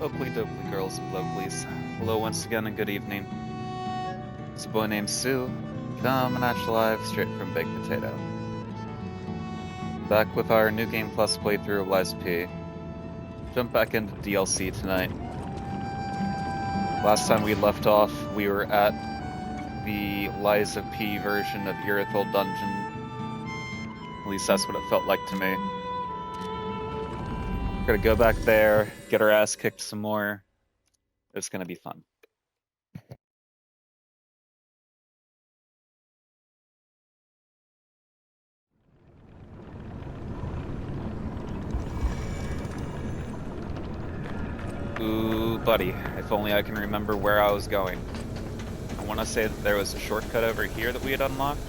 Oakley dokley girls and blokeleys. Hello once again and good evening. It's a boy named Sue, coming at you live straight from Baked Potato. Back with our New Game Plus playthrough of Lies of P. Jump back into DLC tonight. Last time we left off, we were at the Lies of P version of Irithyll Dungeon. At least that's what it felt like to me. We're gonna go back there, get our ass kicked some more. It's gonna be fun. Ooh, buddy, if only I can remember where I was going. I want to say that there was a shortcut over here that we had unlocked.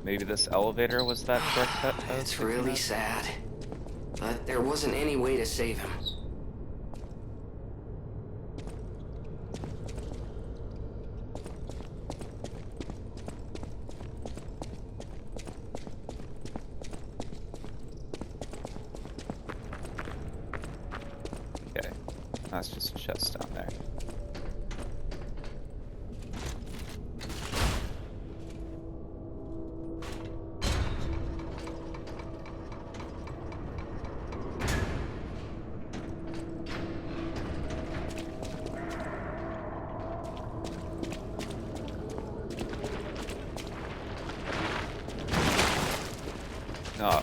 Maybe this elevator was that shortcut? It's really sad, but there wasn't any way to save him. Okay, that's just a chest down there. Oh.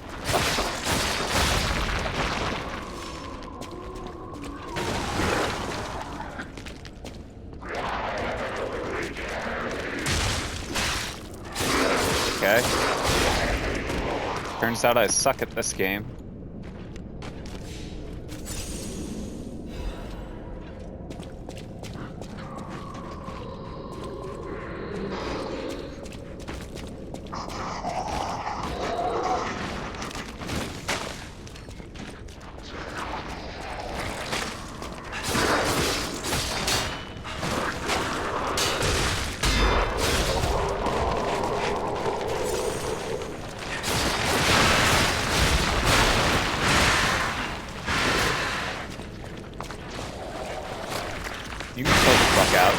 Okay. Turns out I suck at this game. You can chill the fuck out.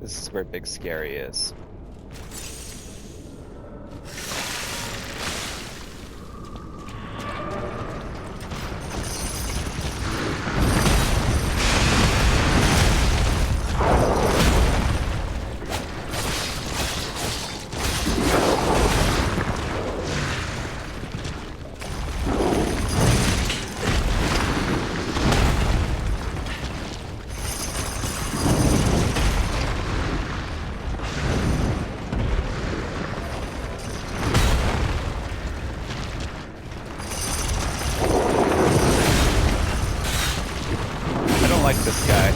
This is where Big Scary is. I don't like this guy.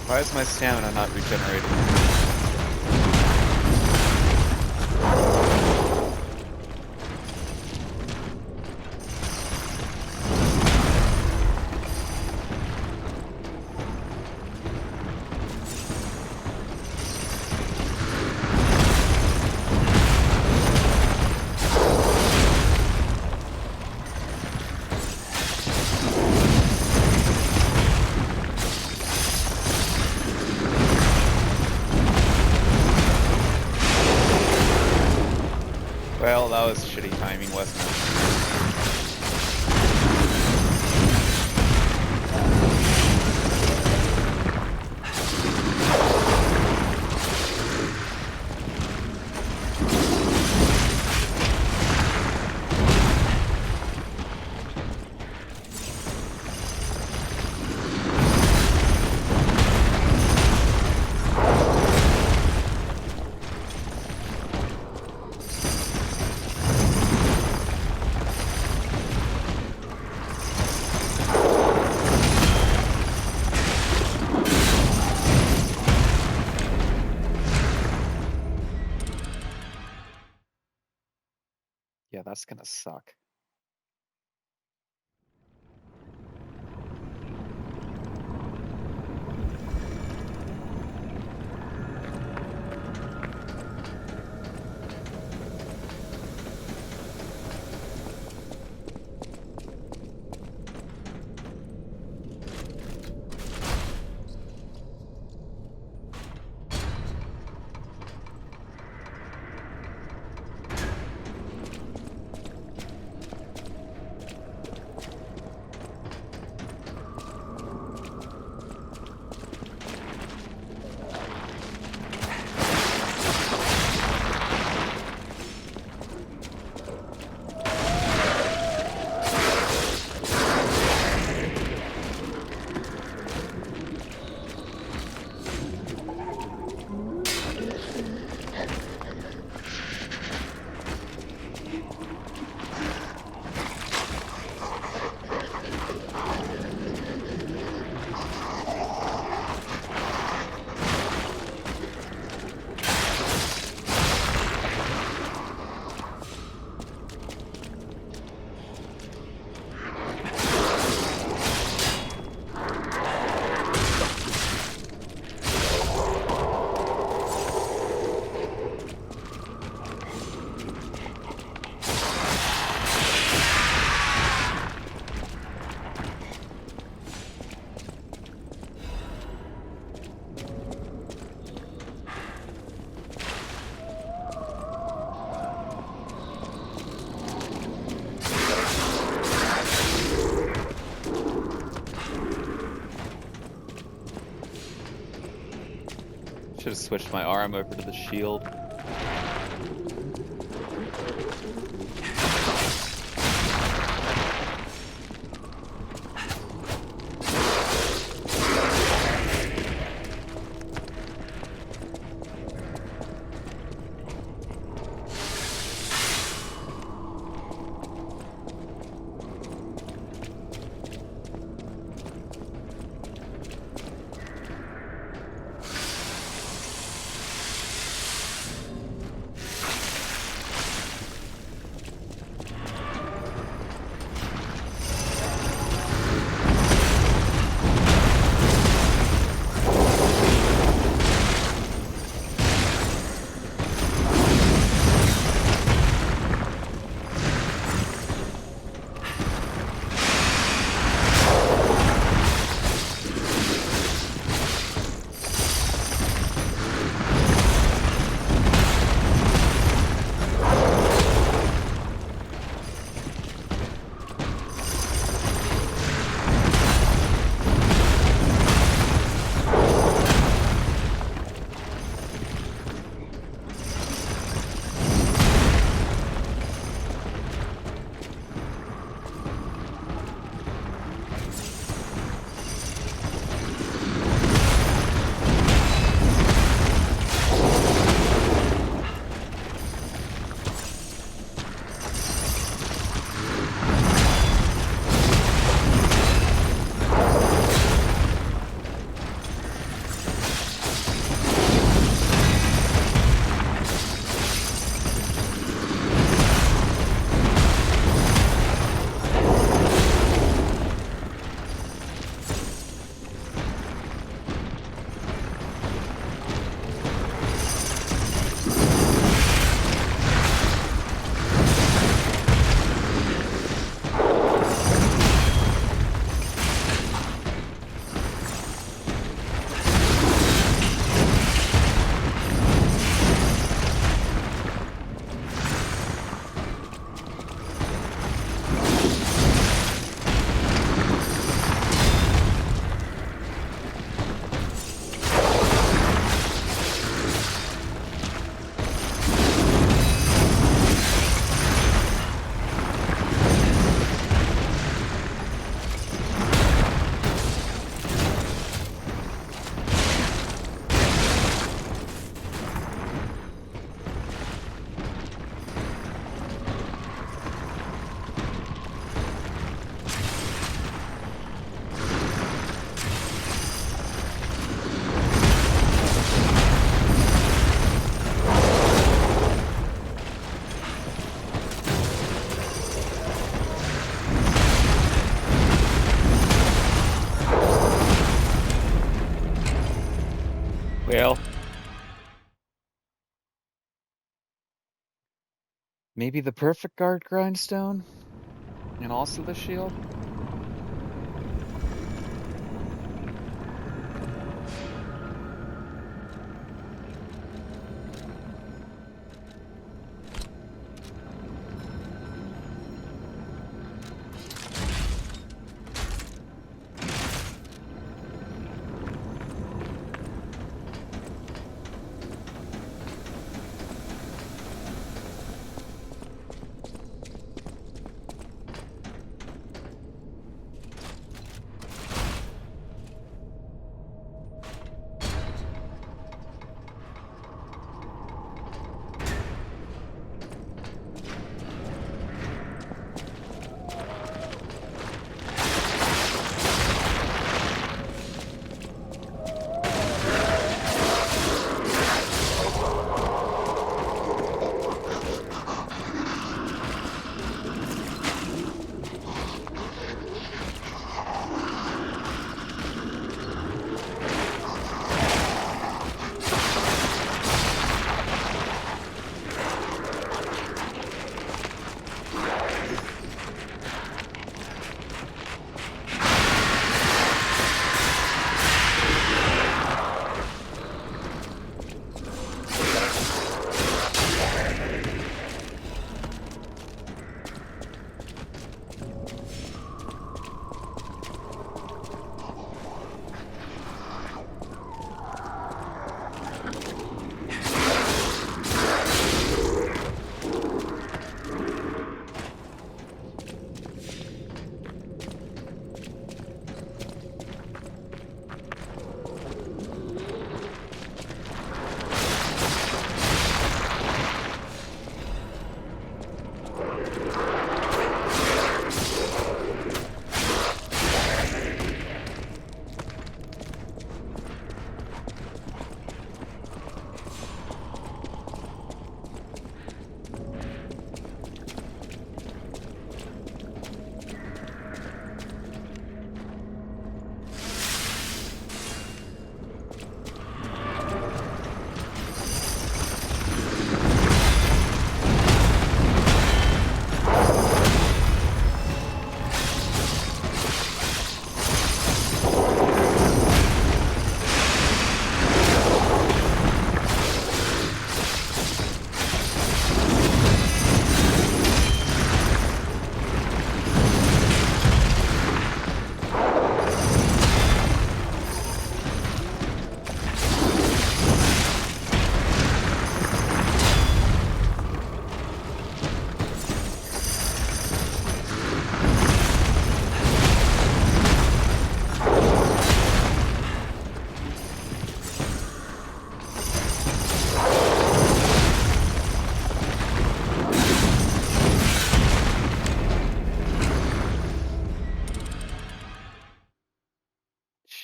Why is my stamina not regenerating? that was shitty timing, wasn't it? Yeah, that's gonna suck. Should have switched my arm over to the shield. Well, maybe the perfect guard grindstone? And also the shield?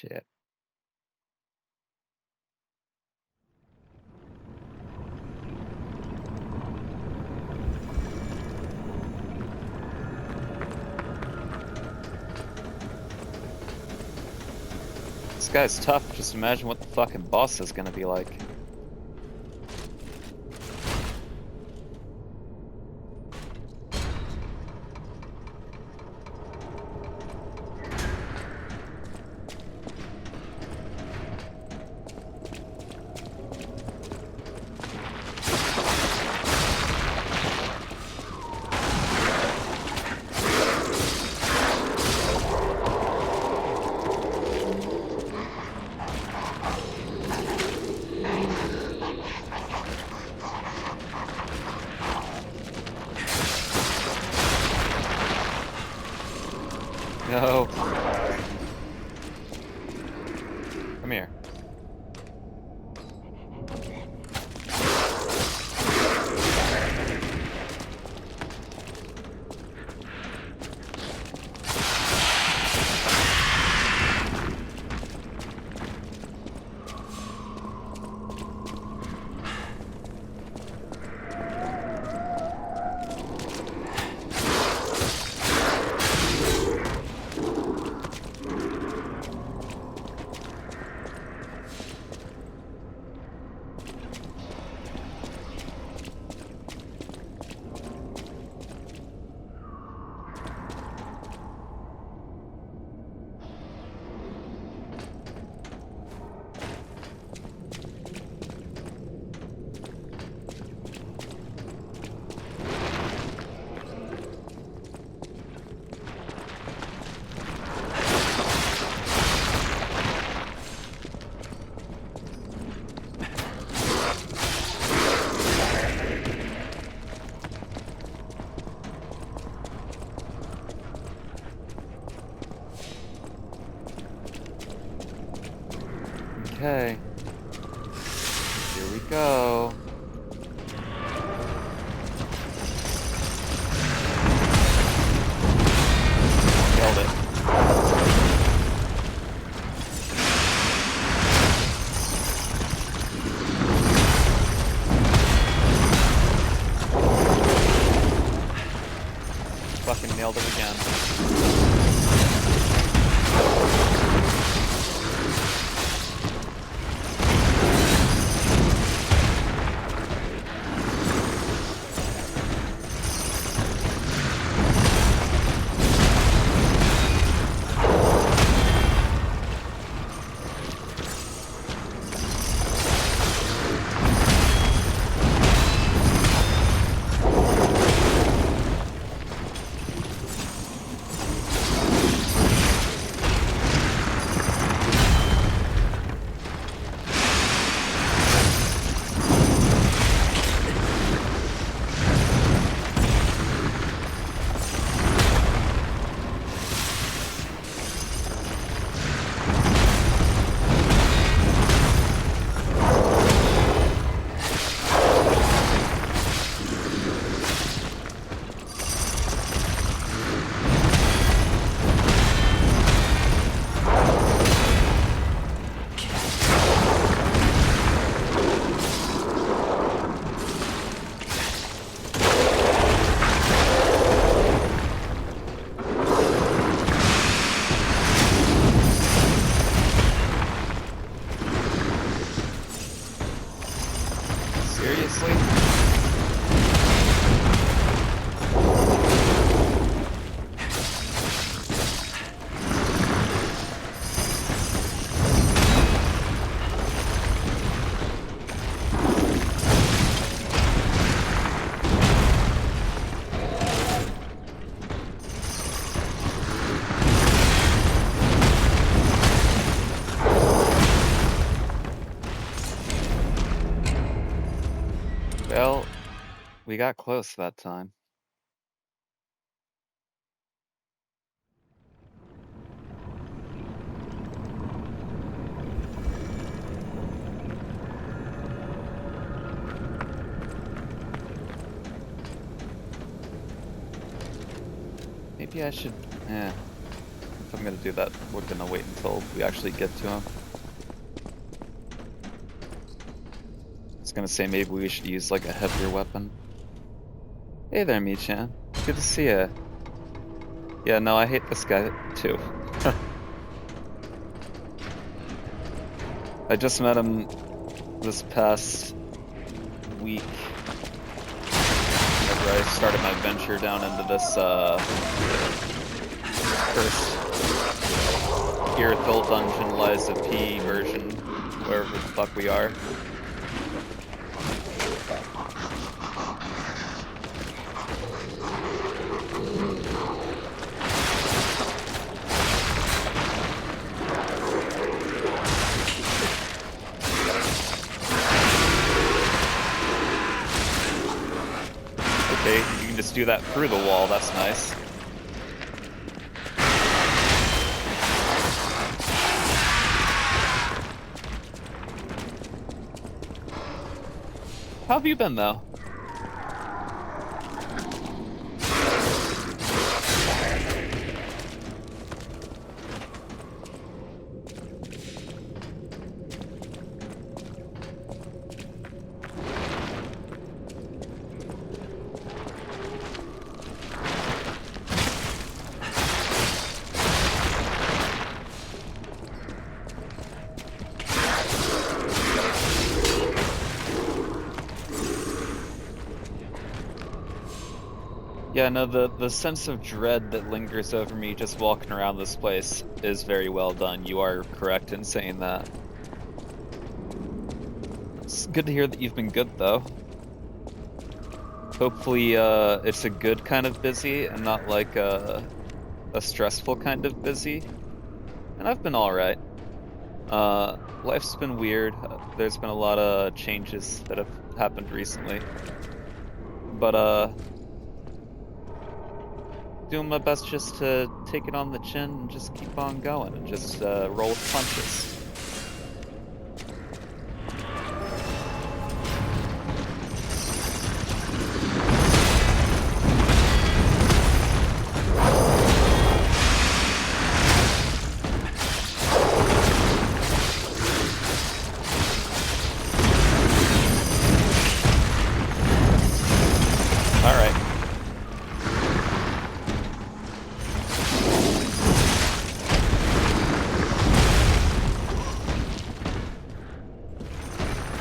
Shit. This guy's tough. Just imagine what the fucking boss is gonna be like. go. Nailed it. Fucking nailed it again. Seriously? Well, we got close that time. Maybe I should, if I'm gonna do that, we're gonna wait until we actually get to him. I was gonna say maybe we should use like a heavier weapon. Hey there, Michan. Good to see ya. Yeah, no, I hate this guy too. I just met him this past week whenever I started my venture down into this first Irithyll dungeon, Lies of P version, wherever the fuck we are. Okay, you can just do that through the wall, that's nice. How have you been, though? Yeah, no, the sense of dread that lingers over me just walking around this place is very well done. You are correct in saying that. It's good to hear that you've been good, though. Hopefully, it's a good kind of busy and not like a stressful kind of busy. And I've been alright. Life's been weird. There's been a lot of changes that have happened recently. But, doing my best just to take it on the chin and just keep on going and just roll with punches.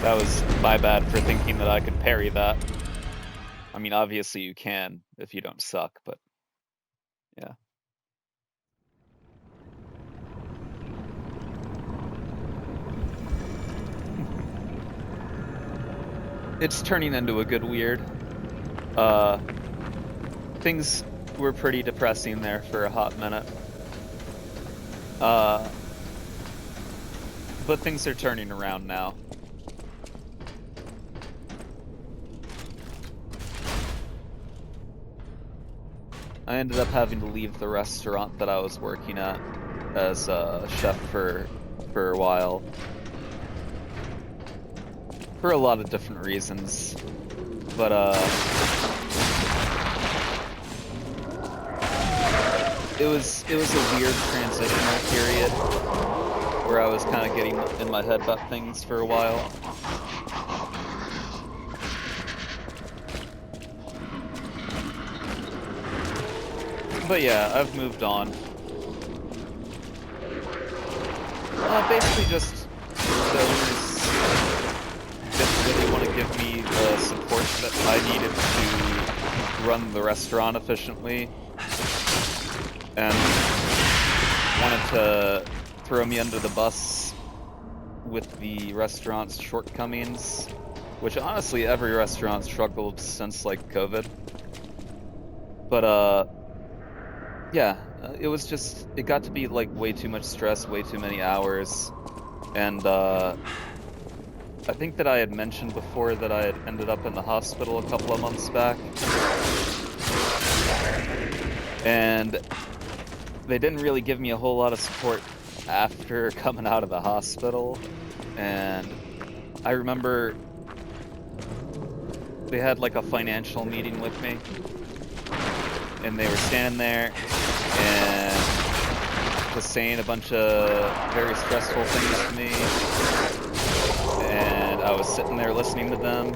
That was my bad for thinking that I could parry that. I mean, obviously you can if you don't suck, but yeah. It's turning into a good weird. Things were pretty depressing there for a hot minute. But things are turning around now. I ended up having to leave the restaurant that I was working at as a chef for a while. For a lot of different reasons. But it was a weird transitional period where I was kind of getting in my head about things for a while. But yeah, I've moved on. Basically just the owners didn't really want to give me the support that I needed to run the restaurant efficiently. And wanted to throw me under the bus with the restaurant's shortcomings, which honestly every restaurant struggled since like COVID. But yeah, it got to be like way too much stress, way too many hours, and I think that I had mentioned before that I had ended up in the hospital a couple of months back, and they didn't really give me a whole lot of support after coming out of the hospital. And I remember they had like a financial meeting with me, and they were standing there and just saying a bunch of very stressful things to me, and I was sitting there listening to them,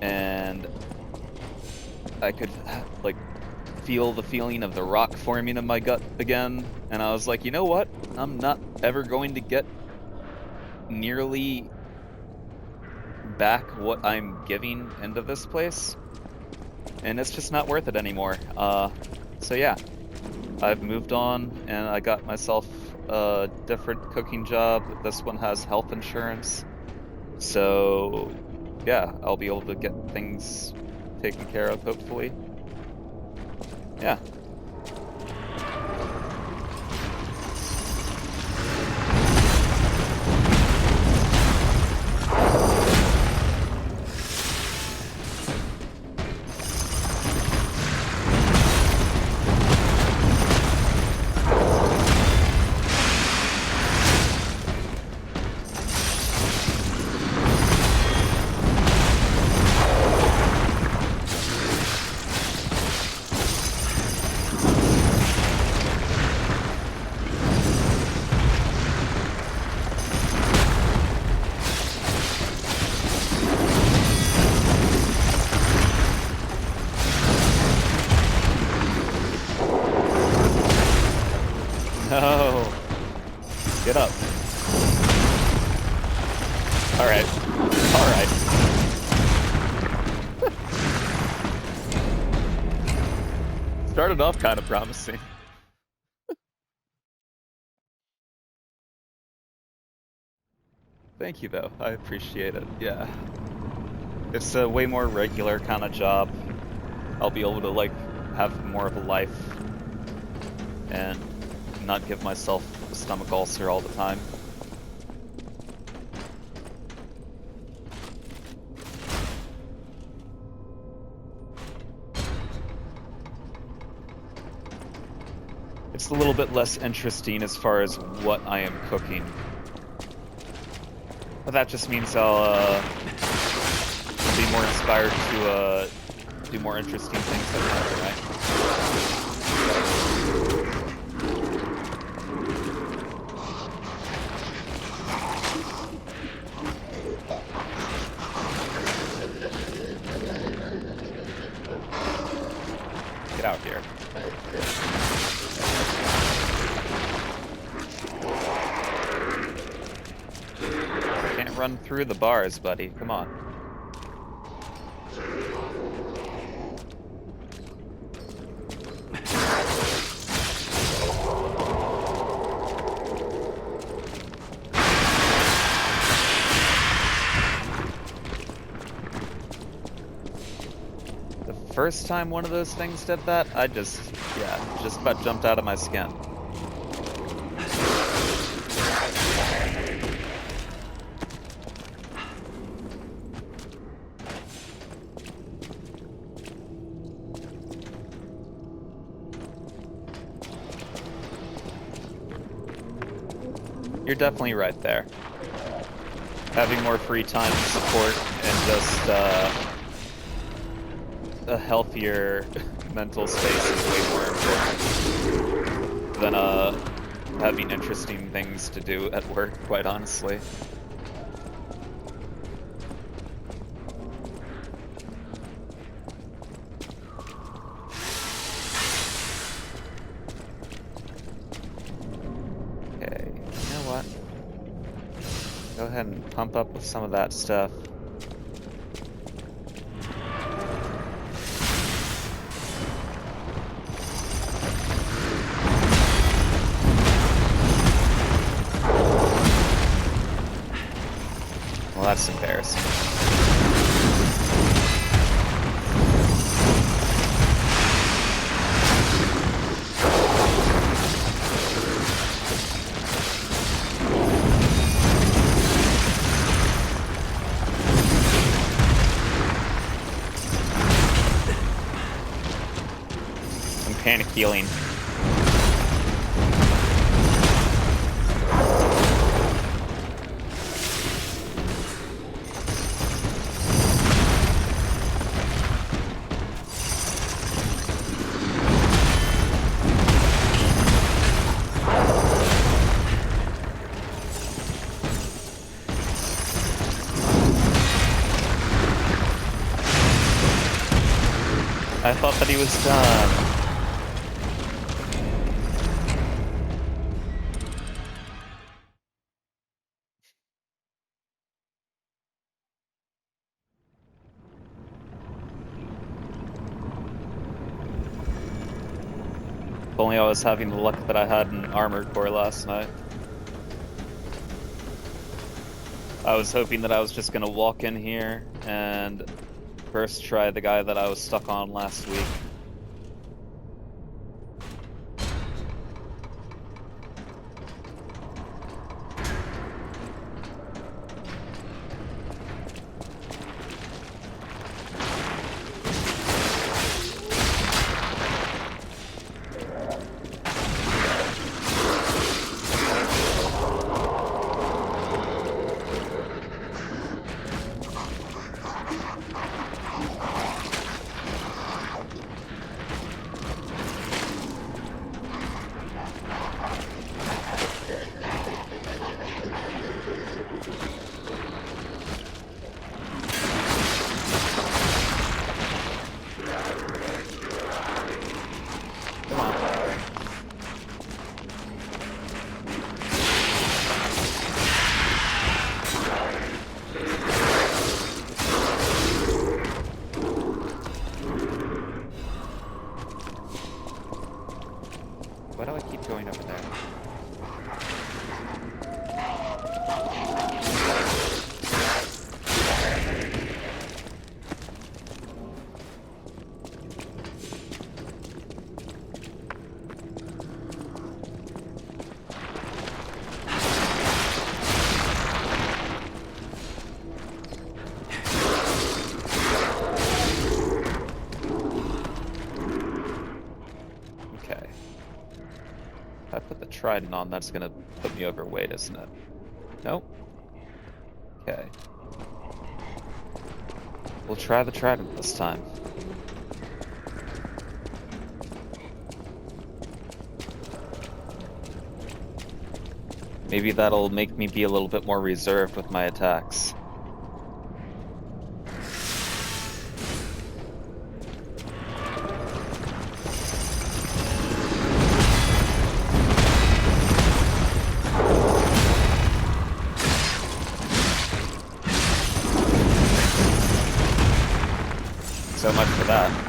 and I could like feel the feeling of the rock forming in my gut again, and I was like, you know what? I'm not ever going to get nearly back what I'm giving into this place, and it's just not worth it anymore. So yeah, I've moved on, and I got myself a different cooking job. This one has health insurance, so yeah, I'll be able to get things taken care of, hopefully. Yeah. No. Get up. Alright. Alright. Started off kind of promising. Thank you, though. I appreciate it. Yeah. It's a way more regular kind of job. I'll be able to, like, have more of a life and not give myself a stomach ulcer all the time. It's a little bit less interesting as far as what I am cooking. But that just means I'll be more inspired to do more interesting things like that, right? Get out here. run through the bars, buddy. Come on. The first time one of those things did that, I just about jumped out of my skin. You're definitely right there. Having more free time to support and just a healthier mental space is way more important than having interesting things to do at work, quite honestly. Go ahead and pump up with some of that stuff. Well, that's embarrassing. Panic healing. I thought that he was done. If only I was having the luck that I had in Armored Core last night. I was hoping that I was just gonna walk in here and first try the guy that I was stuck on last week. Why do I keep going over there? If I put the trident on, that's gonna put me overweight, isn't it? Nope. Okay. We'll try the trident this time. Maybe that'll make me be a little bit more reserved with my attacks. So much for that.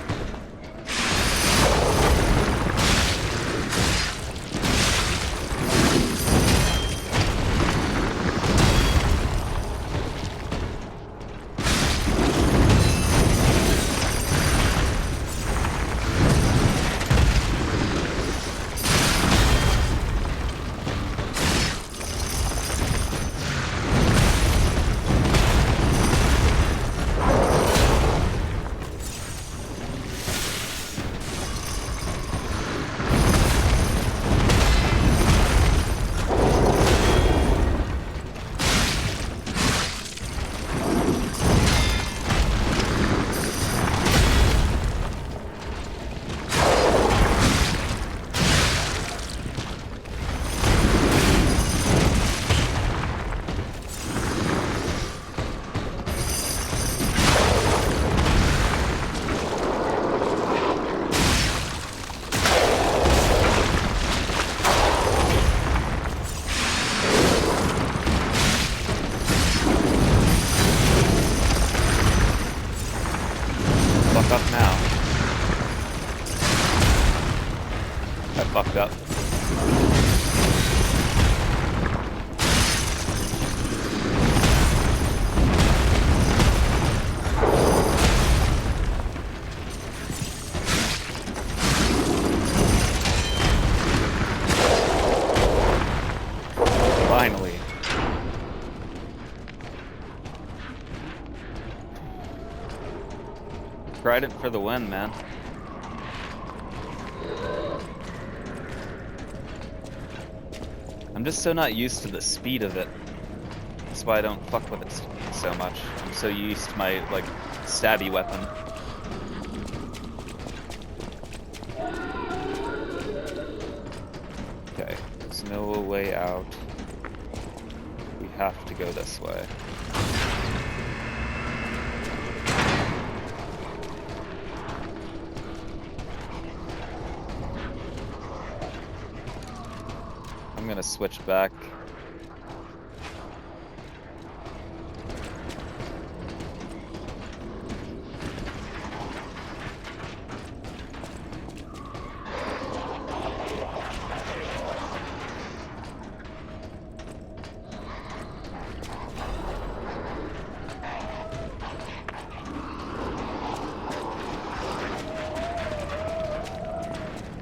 Fuck up now. I fucked up. Finally. Trident for the win, man. I'm just so not used to the speed of it. That's why I don't fuck with it so much. I'm so used to my, like, stabby weapon. Okay, there's no way out. We have to go this way. I'm gonna switch back.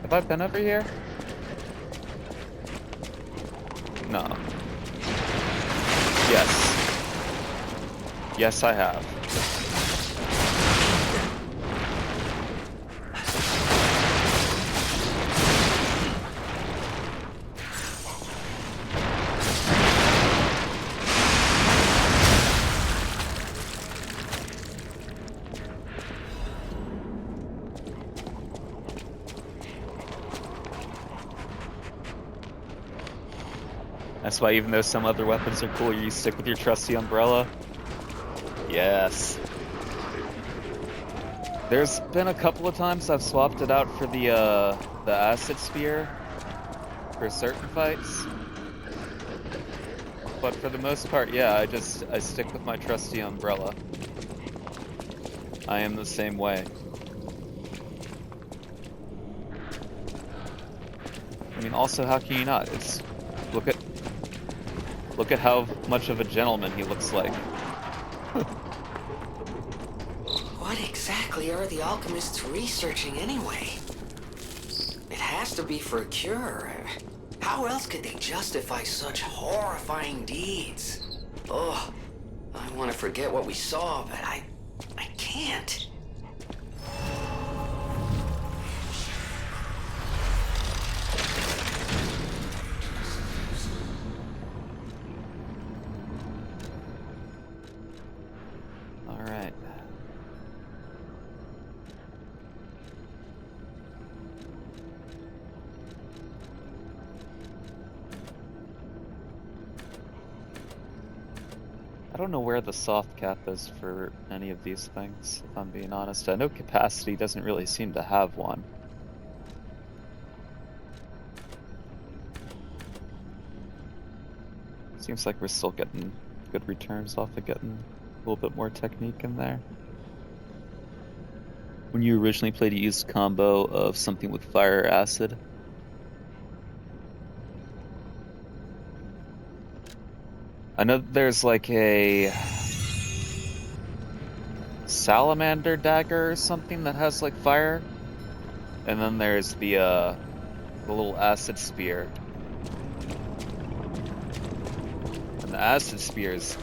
Have I been over here? No. Yes. Yes, I have. That's why even though some other weapons are cool, you stick with your trusty umbrella. Yes. There's been a couple of times I've swapped it out for the acid spear for certain fights. But for the most part, yeah, I stick with my trusty umbrella. I am the same way. I mean, also, how can you not? It's look at how much of a gentleman he looks like. What exactly are the alchemists researching anyway? It has to be for a cure. How else could they justify such horrifying deeds? Oh, I want to forget what we saw, but I can't. Alright. I don't know where the soft cap is for any of these things, if I'm being honest. I know capacity doesn't really seem to have one. Seems like we're still getting good returns off of getting a little bit more technique in there. When you originally played, you used a combo of something with fire or acid. I know there's like a salamander dagger or something that has like fire. And then there's the little acid spear. And the acid spear is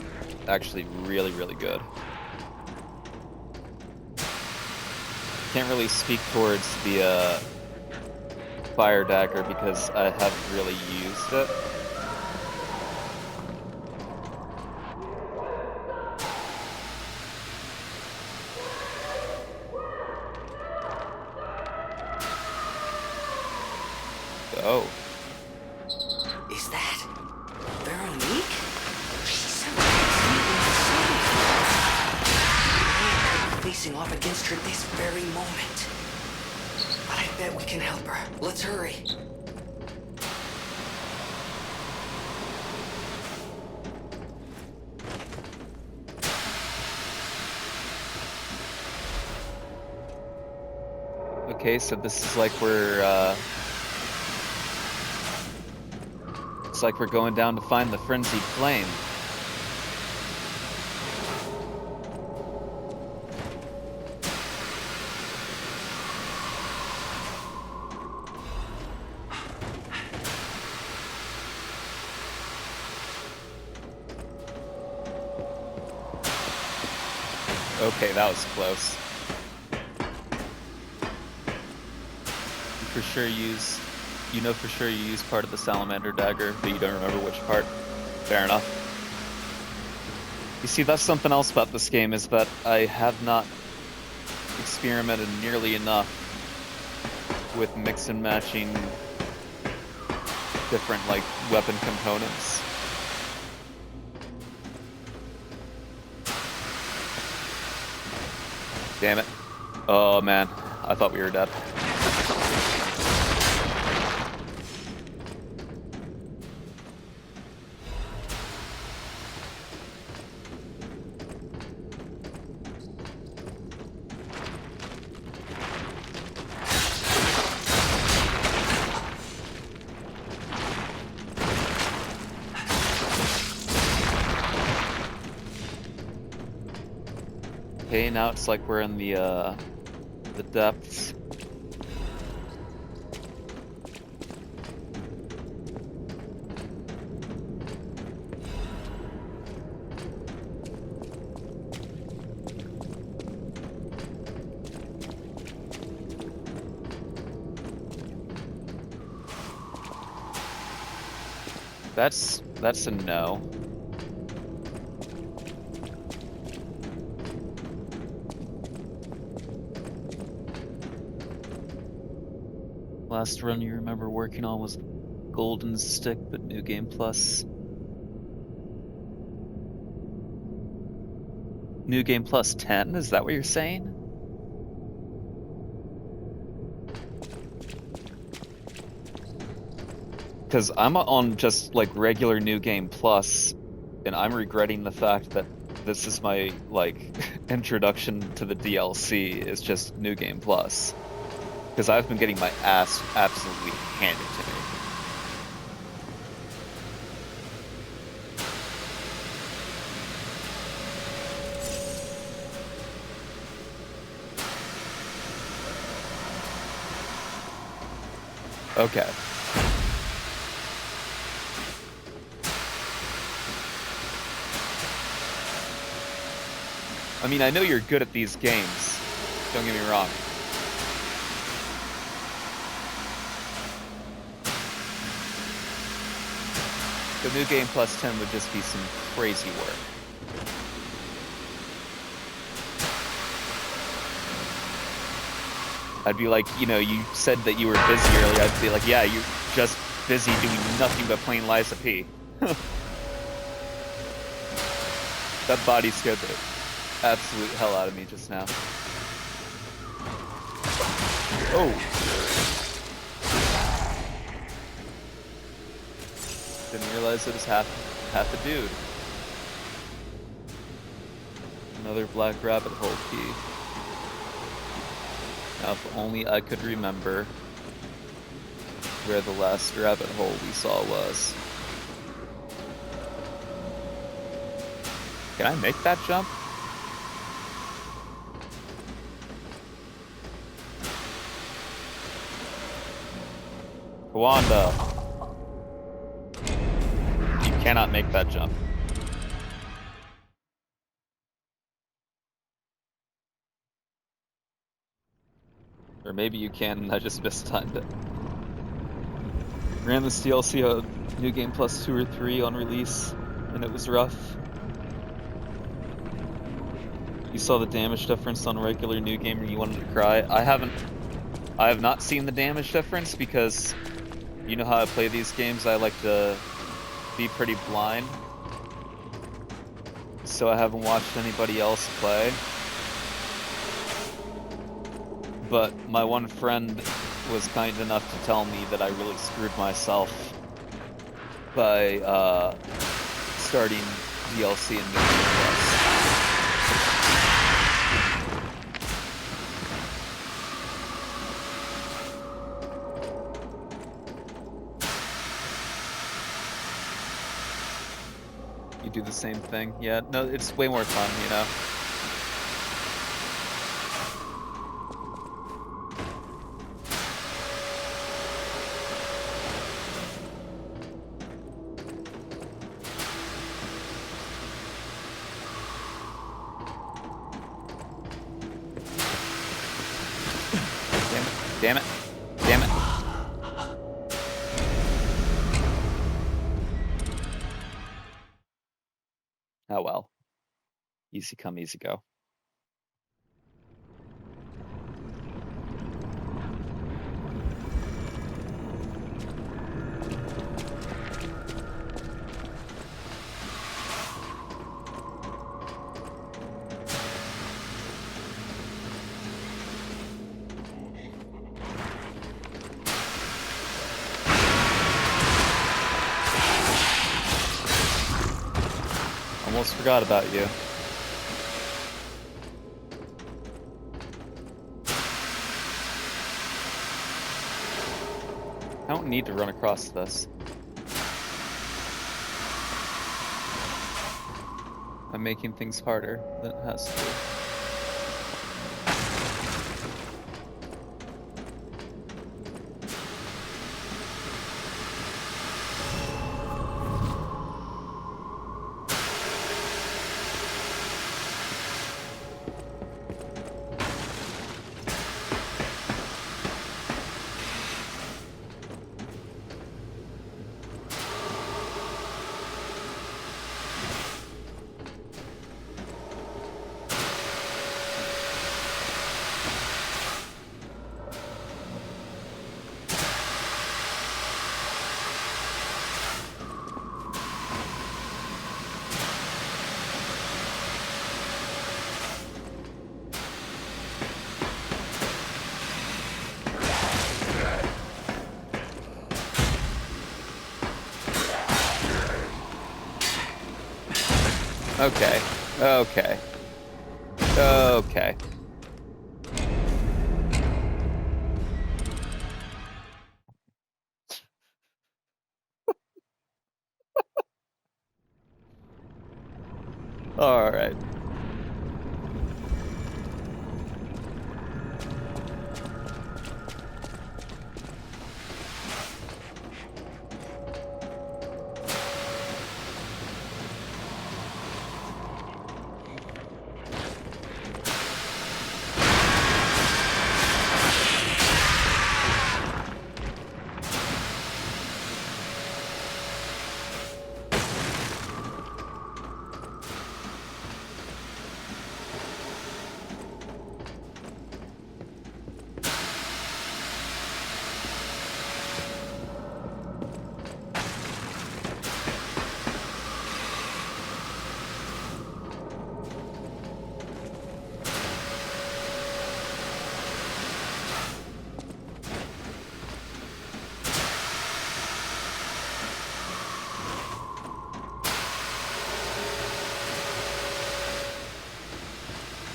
actually really, really good. Can't really speak towards the fire dagger because I haven't really used it. Oh. Is that Veronique? She's something could be facing off against her this very moment. But I bet we can help her. Let's hurry. Okay, so this is like we're it's like we're going down to find the frenzied flame. Okay, that was close. You know for sure you use part of the salamander dagger, but you don't remember which part. Fair enough. You see, that's something else about this game, is that I have not experimented nearly enough with mix and matching different, like, weapon components. Damn it. Oh man, I thought we were dead. Okay, now it's like we're in the depths. That's a no. Last run you remember working on was Golden Stick, but New Game Plus. New Game Plus 10? Is that what you're saying? Because I'm on just like regular New Game Plus, and I'm regretting the fact that this is my like introduction to the DLC is just New Game Plus. Because I've been getting my ass absolutely handed to me. Okay. I mean, I know you're good at these games. Don't get me wrong. The New Game Plus 10 would just be some crazy work. I'd be like, you know, you said that you were busy earlier. I'd be like, yeah, you're just busy doing nothing but playing Lies of P. That body scared the absolute hell out of me just now. Oh. Didn't realize it was half a dude. Another black rabbit hole key. Now, if only I could remember where the last rabbit hole we saw was. Can I make that jump? Wanda. You cannot make that jump. Or maybe you can and I just mistimed it. Ran this DLC on New Game Plus 2 or 3 on release, and it was rough. You saw the damage difference on regular New Game and you wanted to cry. I have not seen the damage difference because you know how I play these games, I like to be pretty blind. So I haven't watched anybody else play. But my one friend was kind enough to tell me that I really screwed myself by starting DLC in New Game Plus. You do the same thing? Yeah, no, it's way more fun, you know? Damn it. Damn it. Oh well. Easy come, easy go. Almost forgot about you. I don't need to run across this. I'm making things harder than it has to be. Okay. Okay. Okay. All right.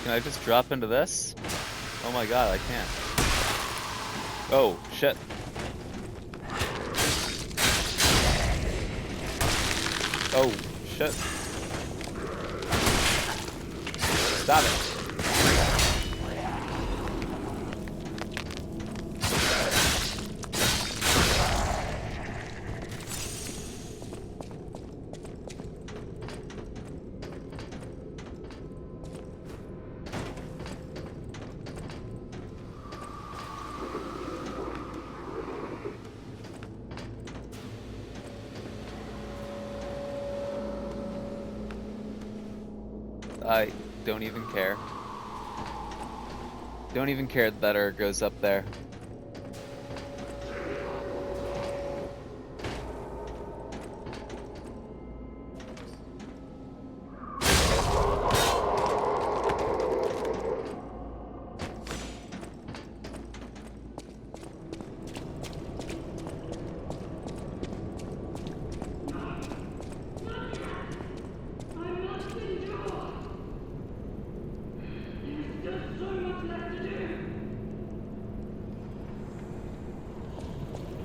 Can I just drop into this? Oh my god, I can't. Oh, shit. Oh, shit. Stop it. I don't even care. Don't even care that Ur goes up there.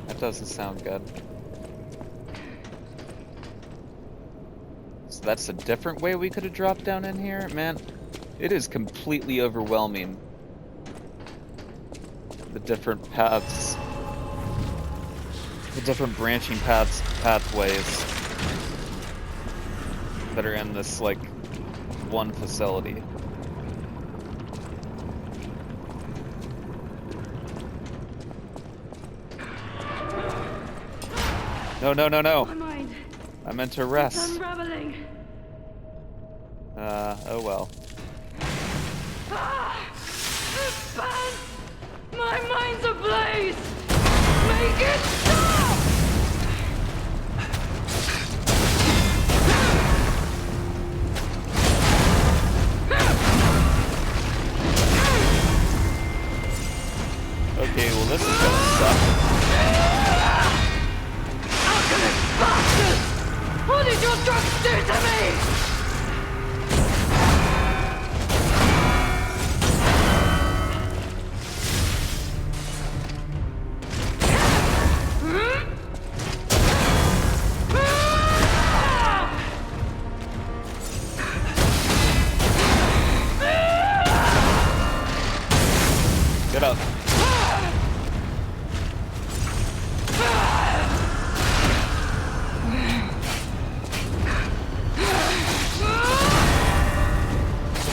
That doesn't sound good. So that's a different way we could have dropped down in here? Man, it is completely overwhelming. The different paths. The different branching pathways that are in this, like, one facility. No, no, no, no. My mind. I meant to It's rest. unraveling. Oh well. Ah! Expand! My mind's ablaze! Make it stop! Okay, well this is gonna suck. Alchemist bastards! What did your drugs do to me? Get up.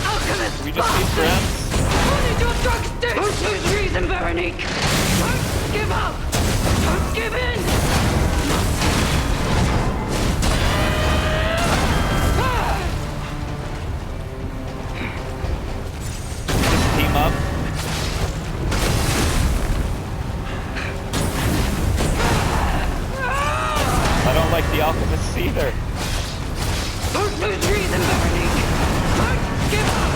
Alchemist We just need bastards! friends. What did your drugs do? Don't lose reason, Veronique! Don't give up! Don't give in! Just team up. I don't like the alchemists either. Don't lose reason, Veronique! Don't give up!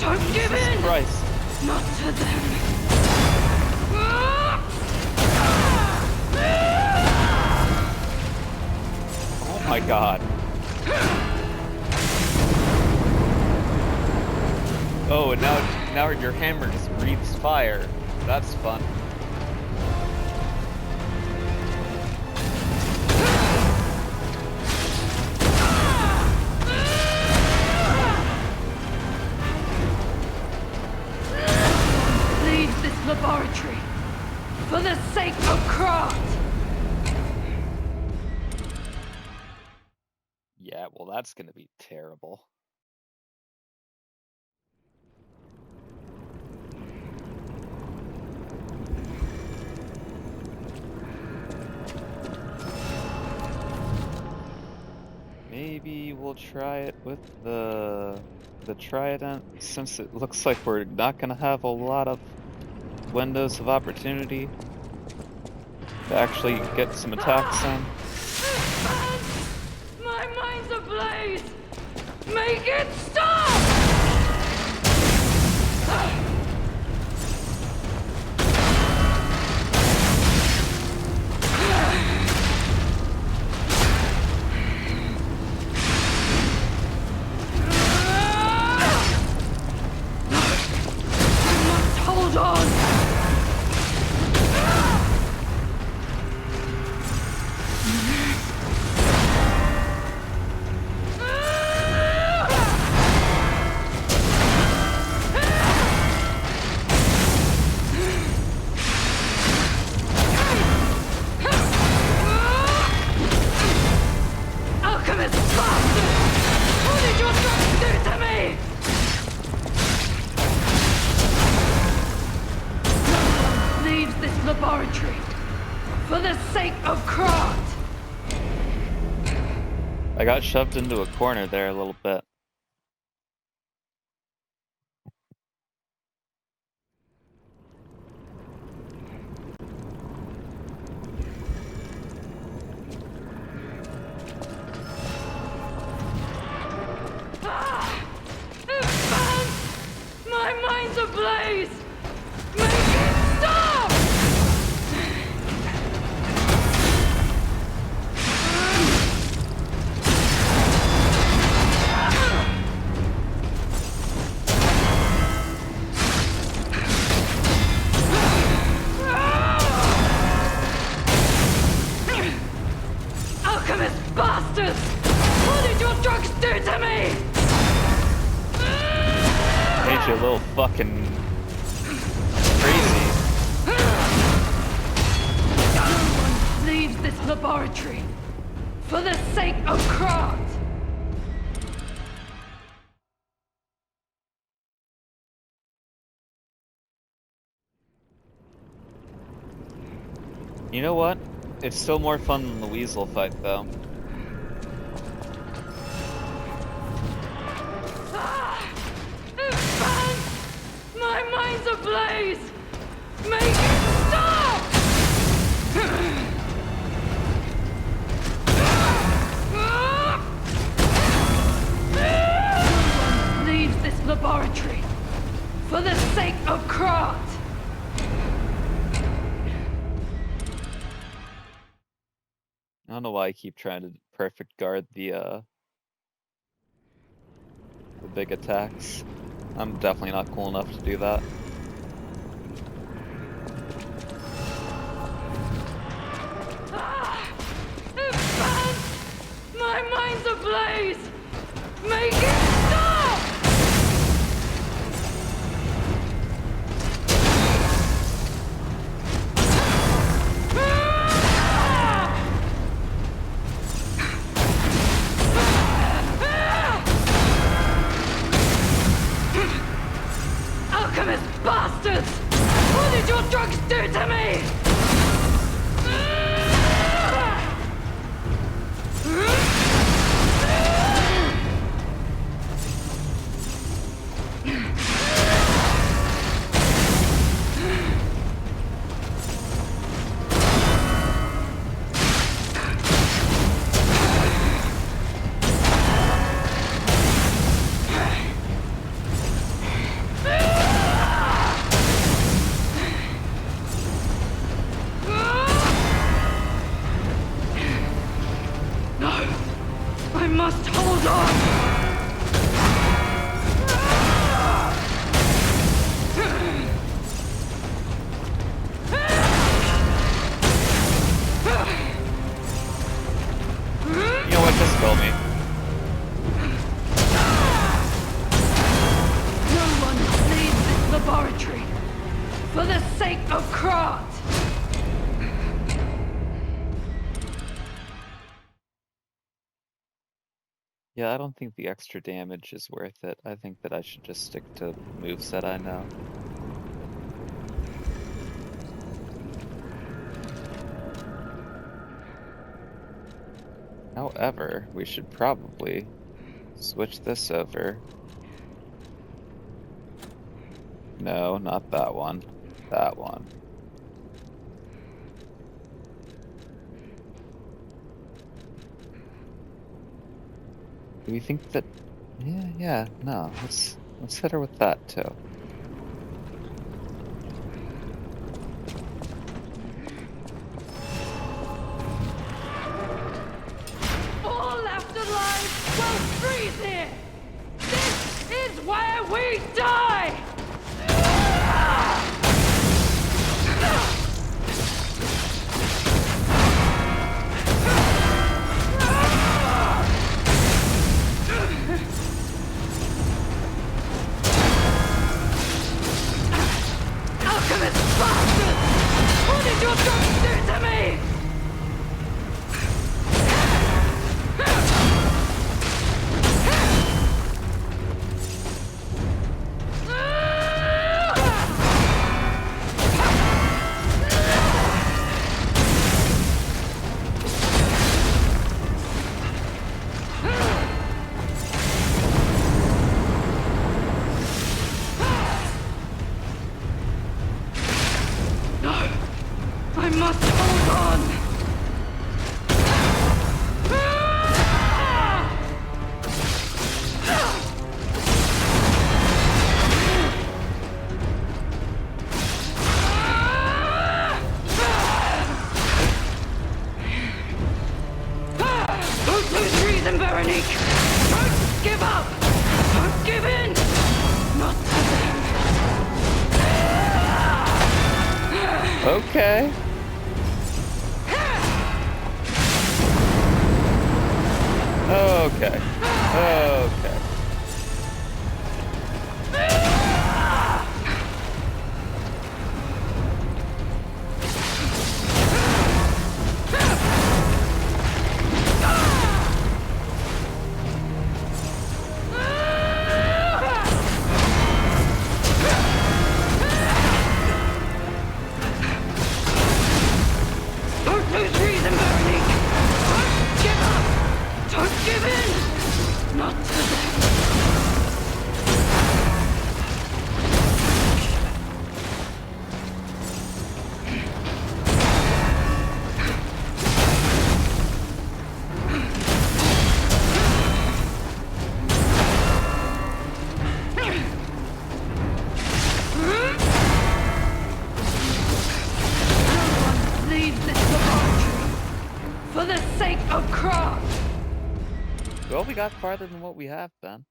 Don't give Jesus in! Christ. Not to them. Oh my god. Oh, and now your hammer just breathes fire. That's fun. Leave this laboratory for the sake of craft. Yeah, well that's gonna be terrible. Maybe we'll try it with the trident, since it looks like we're not gonna have a lot of windows of opportunity to actually get some attacks in. My mind's ablaze! Make it stop! You must hold on! sake of craft! I got shoved into a corner there a little bit. My mind's ablaze! Make it stop! Alchemist bastards! What did your drugs do to me? Made you a little fucking crazy. No one leaves this laboratory for the sake of craft. You know what? It's still more fun than the weasel fight, though. My mind's ablaze! Make it stop! No one leaves this laboratory for the sake of craft. I don't know why I keep trying to perfect guard the big attacks. I'm definitely not cool enough to do that. My mind's ablaze! Make it stop! Alchemist bastards! What did your drugs do to me? I must hold on! You know what? Just kill me. No one leaves this laboratory for the sake of craft! Yeah, I don't think the extra damage is worth it. I think that I should just stick to moves that I know. However, we should probably switch this over. No, not that one. That one. Do we think that... Yeah, no. Let's hit her with that, too. All left alive will freeze here! This is where we die! Okay. Okay. Okay. Don't lose reason, Bernie! Don't give up! Don't give in! Not today! Leave this laboratory for the sake of craft! Well, we got farther than what we have, Ben.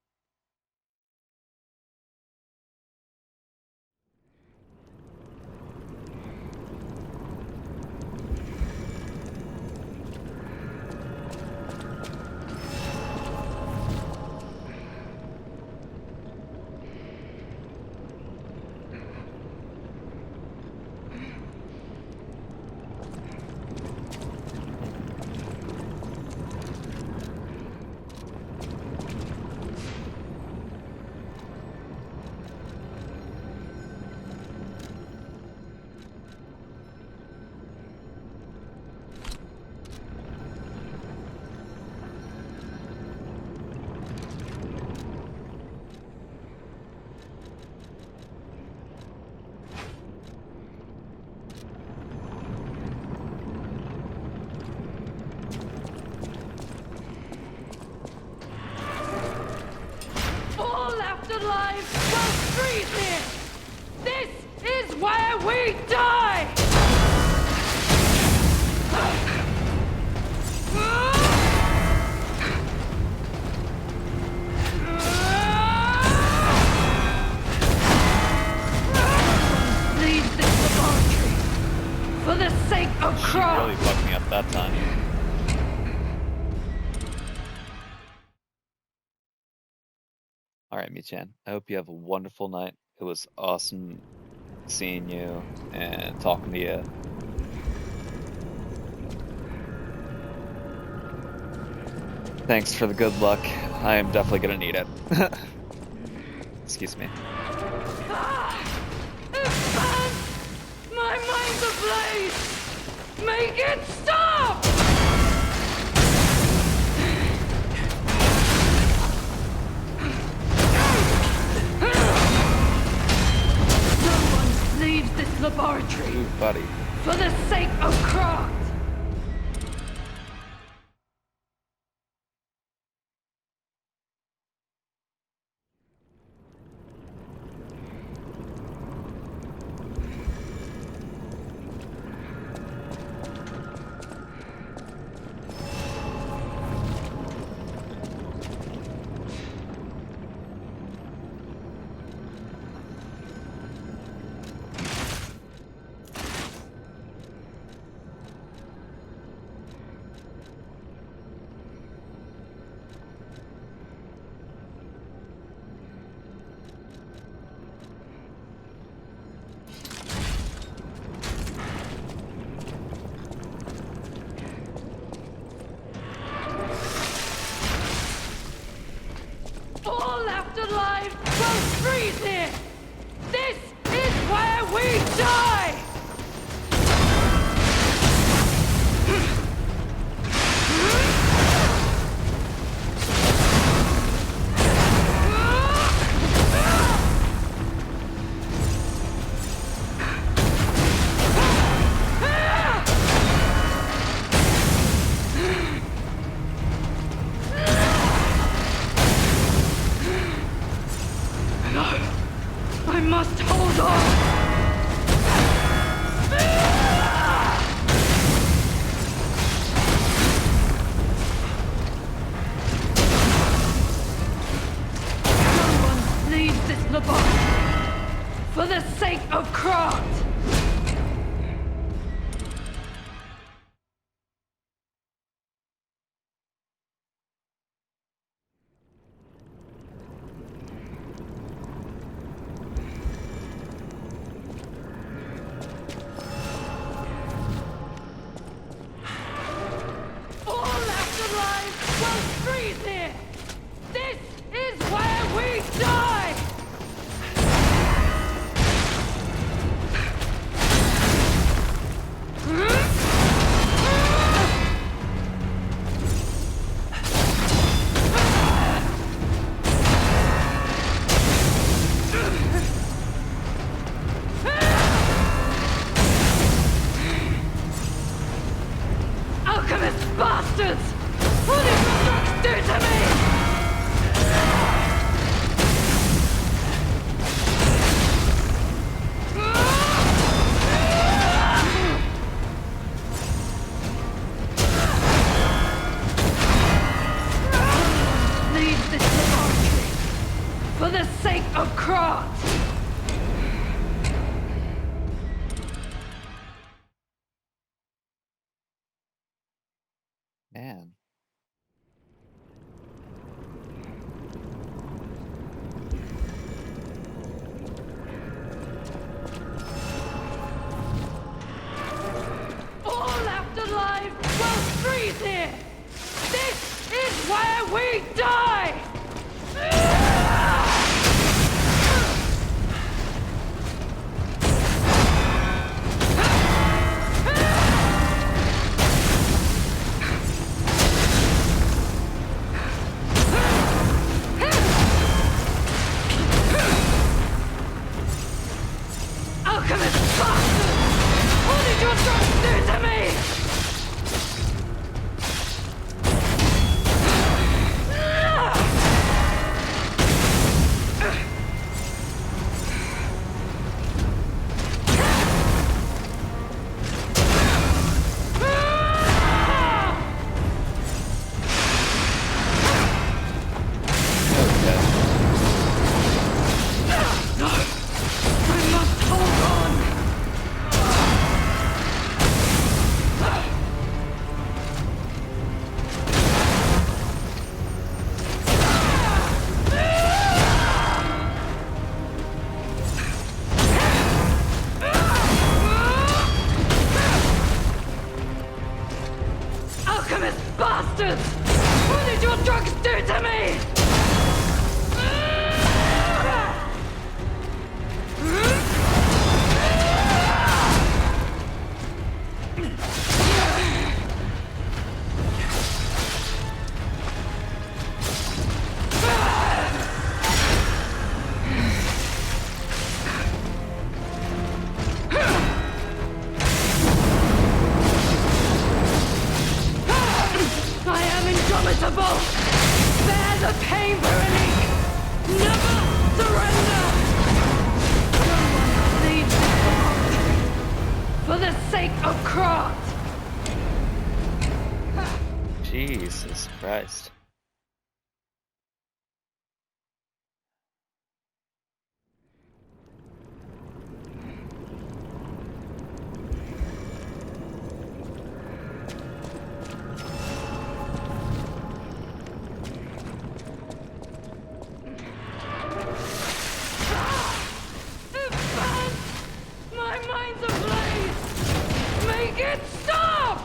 All left alive will freeze here! This is where we die! Leave this laboratory for the sake of She really craft! fucked me up that time. Alright, Michan. I hope you have a wonderful night. It was awesome seeing you and talking to you. Thanks for the good luck. I am definitely gonna need it. Excuse me. Expand! My mind's ablaze! Make it stop! No one leaves this laboratory Ooh, buddy. for the sake of craft! All left alive will freeze here! This is where we die! No! I must hold on! No one leaves this laboratory for the sake of craft! Man. All left alive while Freeze here! This is where we die! Alchemist bastard! What did your drugs do to me? Okay. No! I must hold on! Alchemist bastards! What did your drugs do to me? I am indomitable! Bear the pain, Veronique! Never surrender! No one leaves this world for the sake of craft! Jesus Christ. Advance! My mind's ablaze! Make it stop!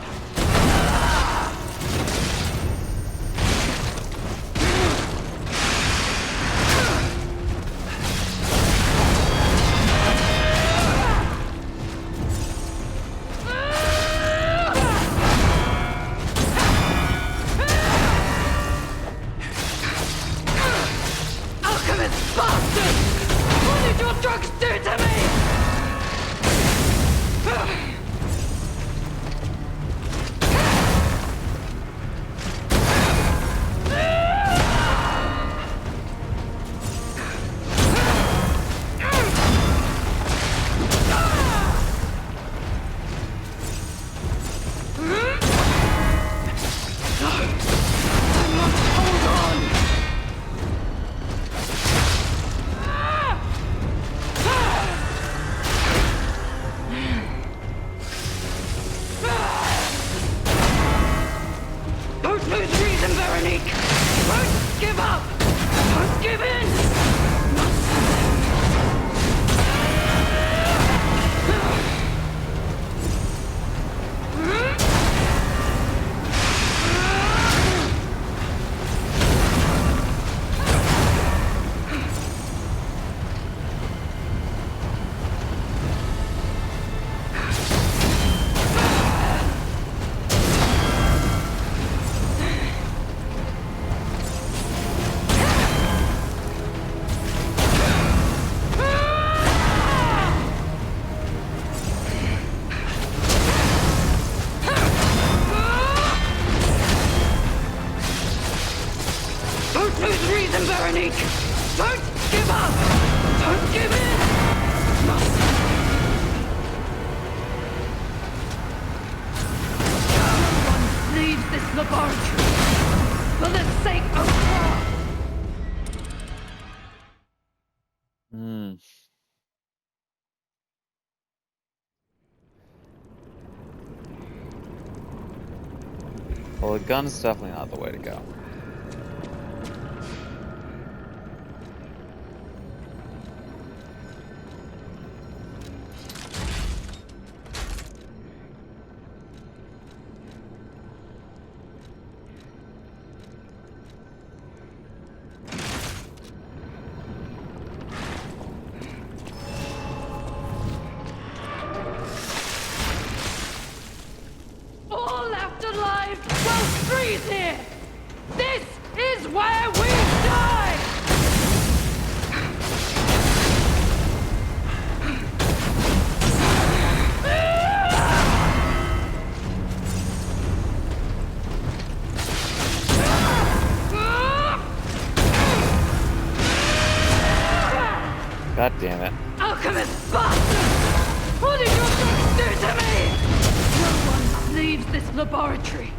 Well, a gun's definitely not the way to go. All left alive will freeze here! This is where we die! God damn it. Alchemist bastard! What did your drugs do to me? No one leaves this laboratory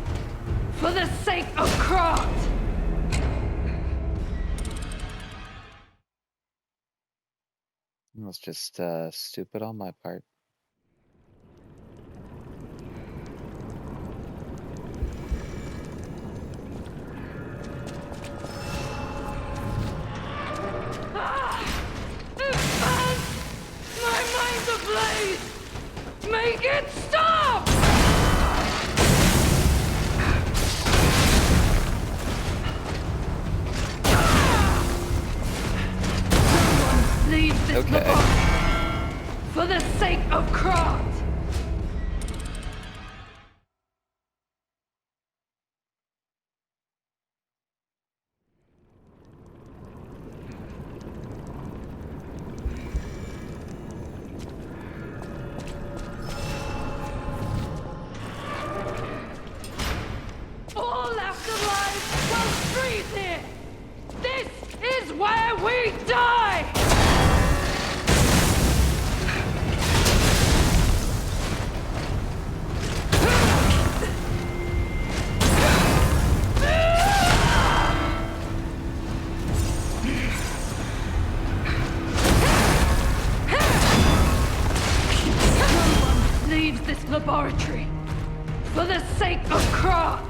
for the sake of craft. That was just stupid on my part. My mind's ablaze! Make it stop! Someone leaves this Okay. laboratory for the sake of craft. All left alive will freeze here! This is where we die! No one leaves this laboratory for the sake of craft.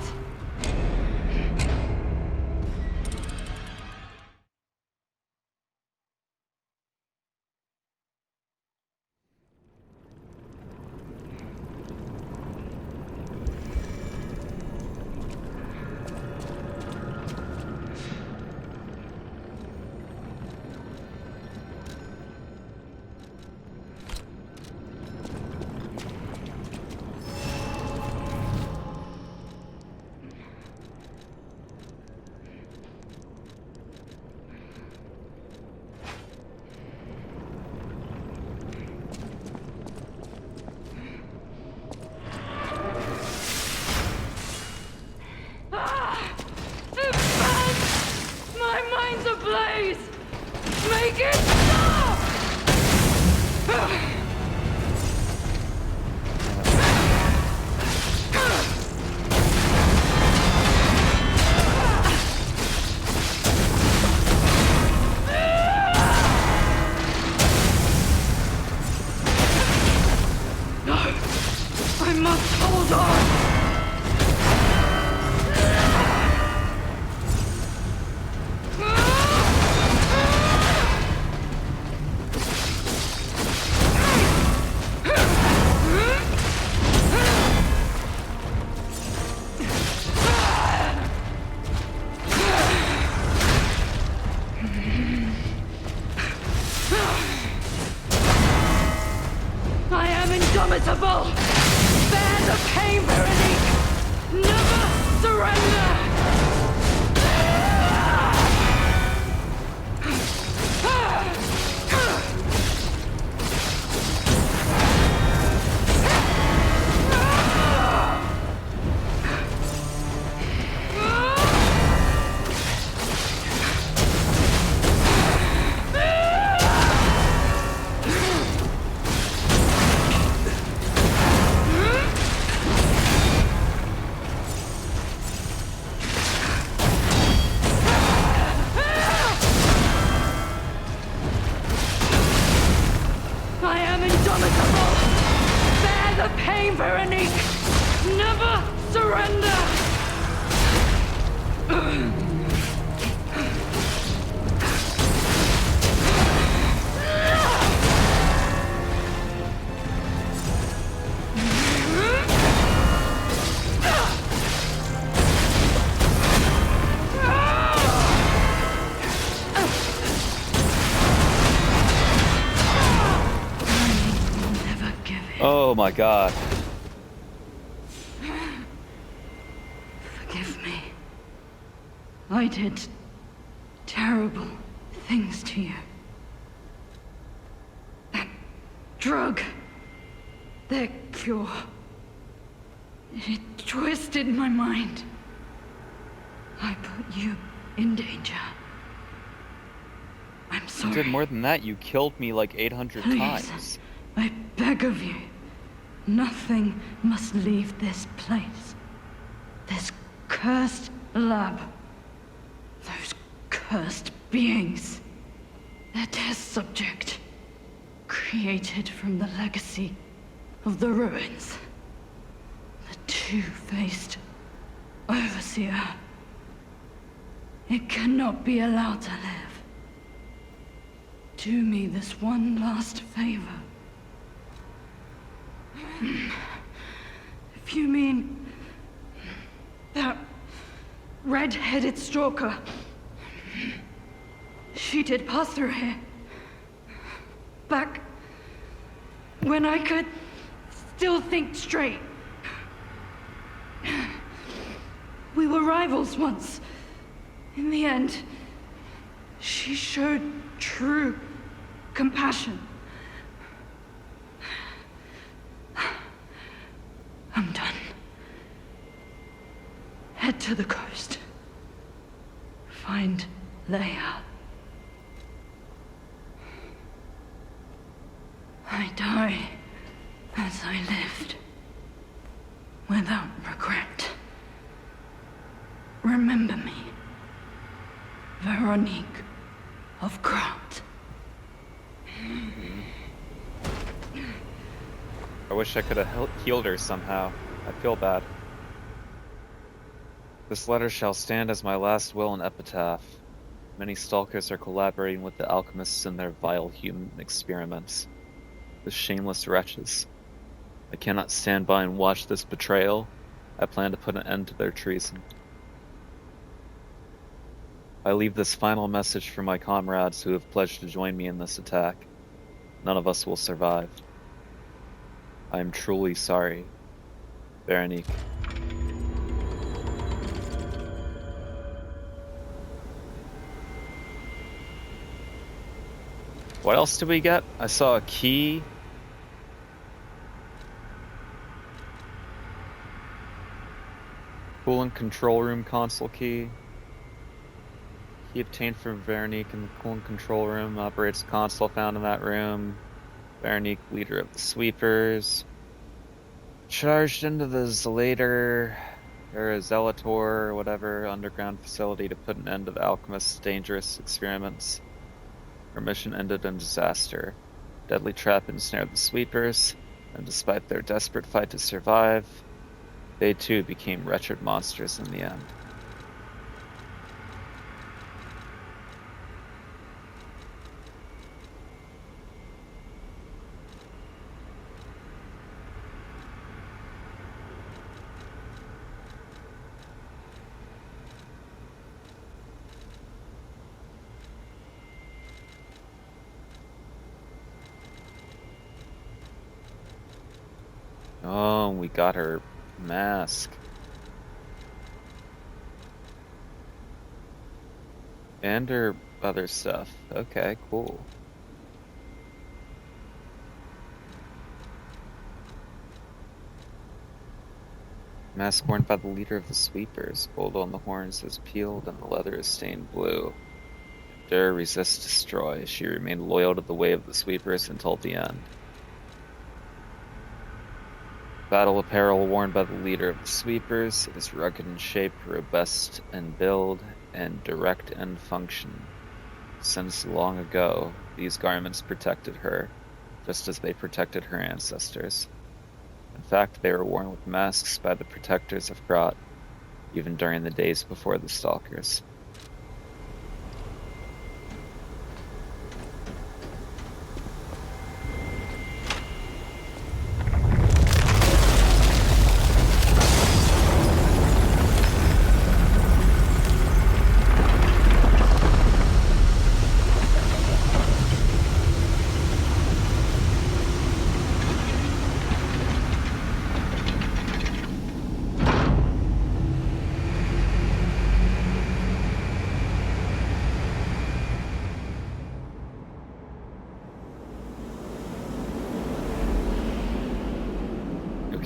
It burns! My mind's ablaze! Make it stop! No! I must hold on! I am indomitable! Bear the pain, Veronique! Never surrender! I am indomitable! Bear the pain, Veronique! Never surrender! Never give in. Oh my god. Forgive me. I did terrible things to you. That drug, their cure, it twisted my mind. I put you in danger. I'm You sorry. did more than that. You killed me like 800 Please. times. I beg of you. Nothing must leave this place. This cursed lab. Those cursed beings. Their test subject. Created from the legacy of the ruins. The two-faced overseer. It cannot be allowed to live. Do me this one last favor. If you mean that red-headed stalker, she did pass through here. Back when I could still think straight. We were rivals once. In the end, she showed true compassion. I'm done. Head to the coast. Find Leia. I die as I lived, without regret. Remember me, Veronique of Grant. I wish I could have healed her somehow. I feel bad. This letter shall stand as my last will and epitaph. Many stalkers are collaborating with the alchemists in their vile human experiments. The shameless wretches. I cannot stand by and watch this betrayal. I plan to put an end to their treason. I leave this final message for my comrades who have pledged to join me in this attack. None of us will survive. I am truly sorry. Veronique. What else did we get? I saw a key. Coolant control room console key. Key obtained from Veronique in the coolant control room. Operates console found in that room. Veronique, leader of the sweepers. Charged into the Zelator, or Zelator, or whatever, underground facility to put an end to the alchemist's dangerous experiments. Her mission ended in disaster. Deadly trap ensnared the sweepers, and despite their desperate fight to survive, they too became wretched monsters in the end. Oh, we got her mask. And her other stuff. Okay, cool. Mask worn by the leader of the sweepers. Gold on the horns is peeled and the leather is stained blue. Dare resist, destroy. She remained loyal to the way of the sweepers until the end. Battle apparel worn by the leader of the sweepers. It is rugged in shape, robust in build, and direct in function. Since long ago, these garments protected her, just as they protected her ancestors. In fact, they were worn with masks by the protectors of Grot. even during the days before the stalkers.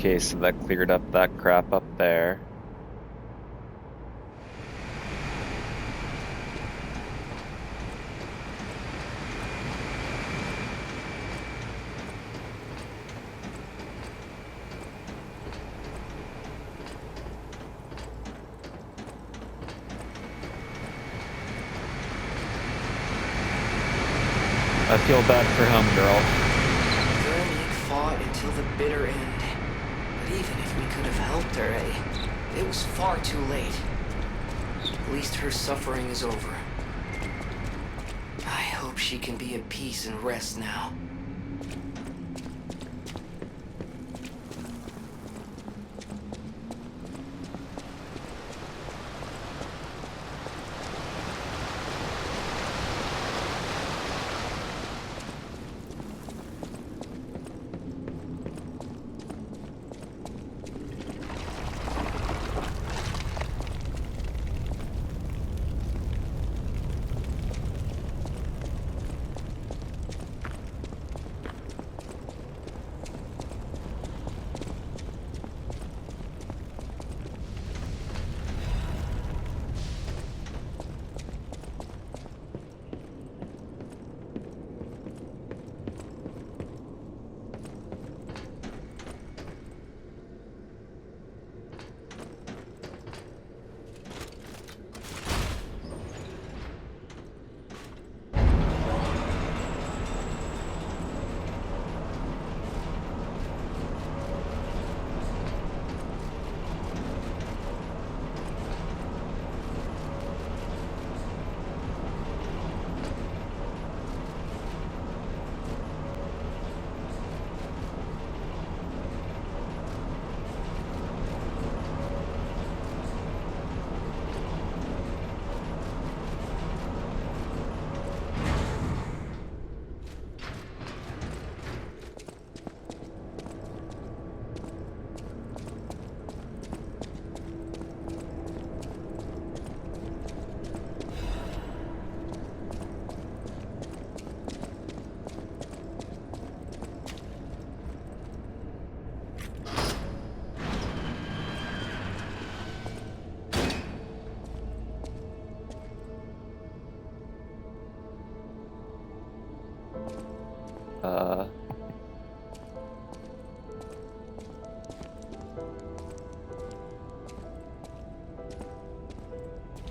Okay, so that cleared up that crap up there. I feel bad for Homegirl. Veronique fought until the bitter end. But even if we could have helped her, it was far too late. At least her suffering is over. I hope she can be at peace and rest now.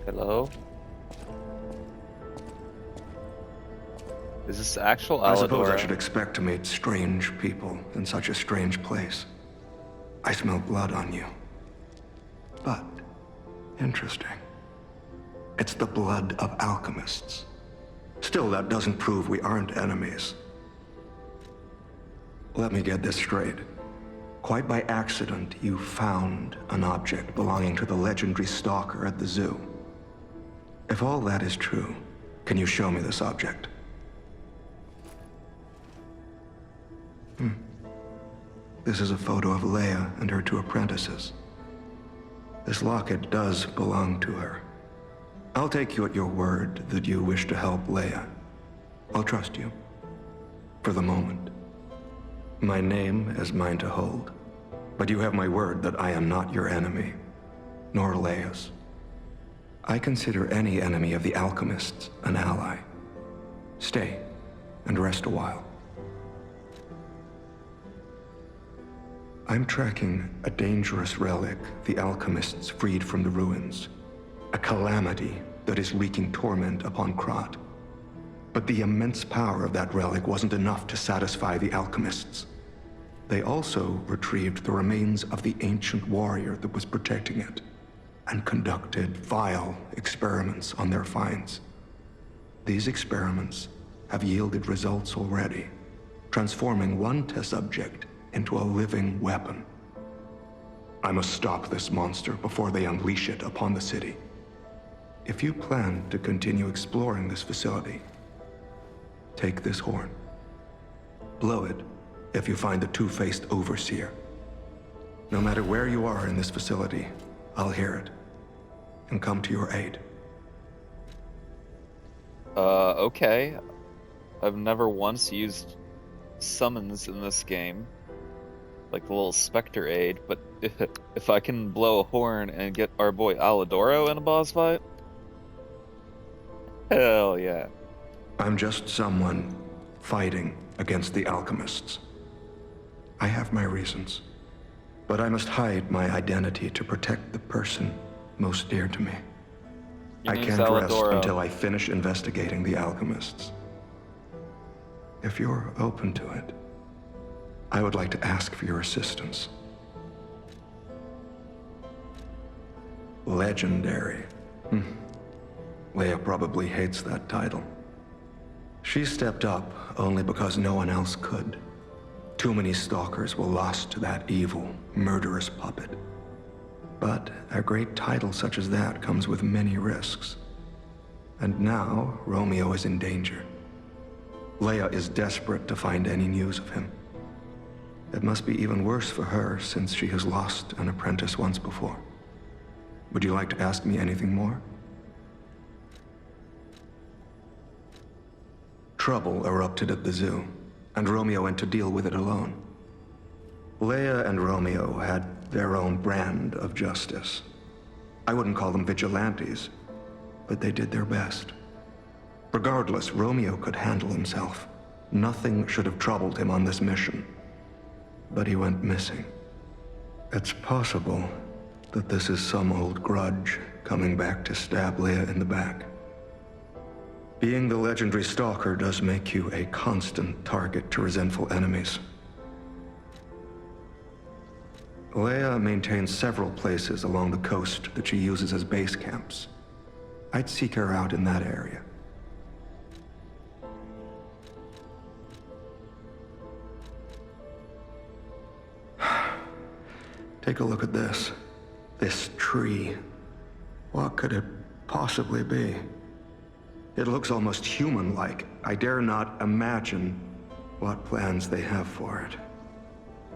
Hello? Is this actual I suppose I Aladora? should expect to meet strange people in such a strange place. I smell blood on you. But, interesting. It's the blood of alchemists. Still, that doesn't prove we aren't enemies. Let me get this straight. Quite by accident, you found an object belonging to the legendary stalker at the zoo. If all that is true, can you show me this object? This is a photo of Leia and her two apprentices. This locket does belong to her. I'll take you at your word that you wish to help Leia. I'll trust you. For the moment. My name is mine to hold. But you have my word that I am not your enemy, nor Leia's. I consider any enemy of the alchemists an ally. Stay and rest a while. I'm tracking a dangerous relic the alchemists freed from the ruins. A calamity that is wreaking torment upon Krat. But the immense power of that relic wasn't enough to satisfy the alchemists. They also retrieved the remains of the ancient warrior that was protecting it. and conducted vile experiments on their finds. These experiments have yielded results already, transforming one test subject into a living weapon. I must stop this monster before they unleash it upon the city. If you plan to continue exploring this facility, take this horn. Blow it if you find the two-faced overseer. No matter where you are in this facility, I'll hear it and come to your aid. Okay. I've never once used summons in this game, like the little Spectre aid, but if I can blow a horn and get our boy Alidoro in a boss fight, hell yeah. I'm just someone fighting against the alchemists. I have my reasons, but I must hide my identity to protect the person most dear to me. Your I name's can't rest Alidoro. until I finish investigating the alchemists. If you're open to it, I would like to ask for your assistance. Legendary. Leia probably hates that title. She stepped up only because no one else could. Too many stalkers were lost to that evil, murderous puppet. But a great title such as that comes with many risks. And now, Romeo is in danger. Leia is desperate to find any news of him. It must be even worse for her since she has lost an apprentice once before. Would you like to ask me anything more? Trouble erupted at the zoo, and Romeo went to deal with it alone. Leia and Romeo had their own brand of justice. I wouldn't call them vigilantes, but they did their best. Regardless, Romeo could handle himself. Nothing should have troubled him on this mission. But he went missing. It's possible that this is some old grudge coming back to stab Leia in the back. Being the legendary stalker does make you a constant target to resentful enemies. Leia maintains several places along the coast that she uses as base camps. I'd seek her out in that area. Take a look at this. This tree. What could it possibly be? It looks almost human-like. I dare not imagine what plans they have for it.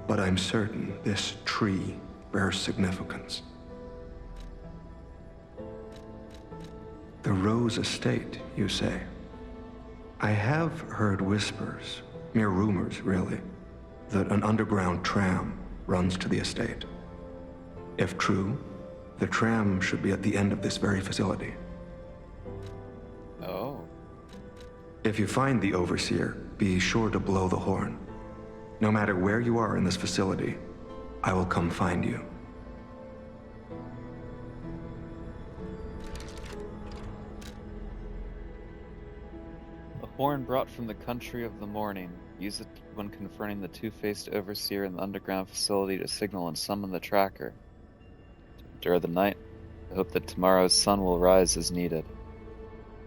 But I'm certain this tree bears significance. The Rose Estate, you say? I have heard whispers, mere rumors really, that an underground tram runs to the estate. If true, the tram should be at the end of this very facility. Oh. If you find the Overseer, be sure to blow the horn. No matter where you are in this facility, I will come find you. A horn brought from the country of the morning. Use it when confronting the two-faced Overseer in the underground facility to signal and summon the tracker. To endure the night, I hope that tomorrow's sun will rise as needed.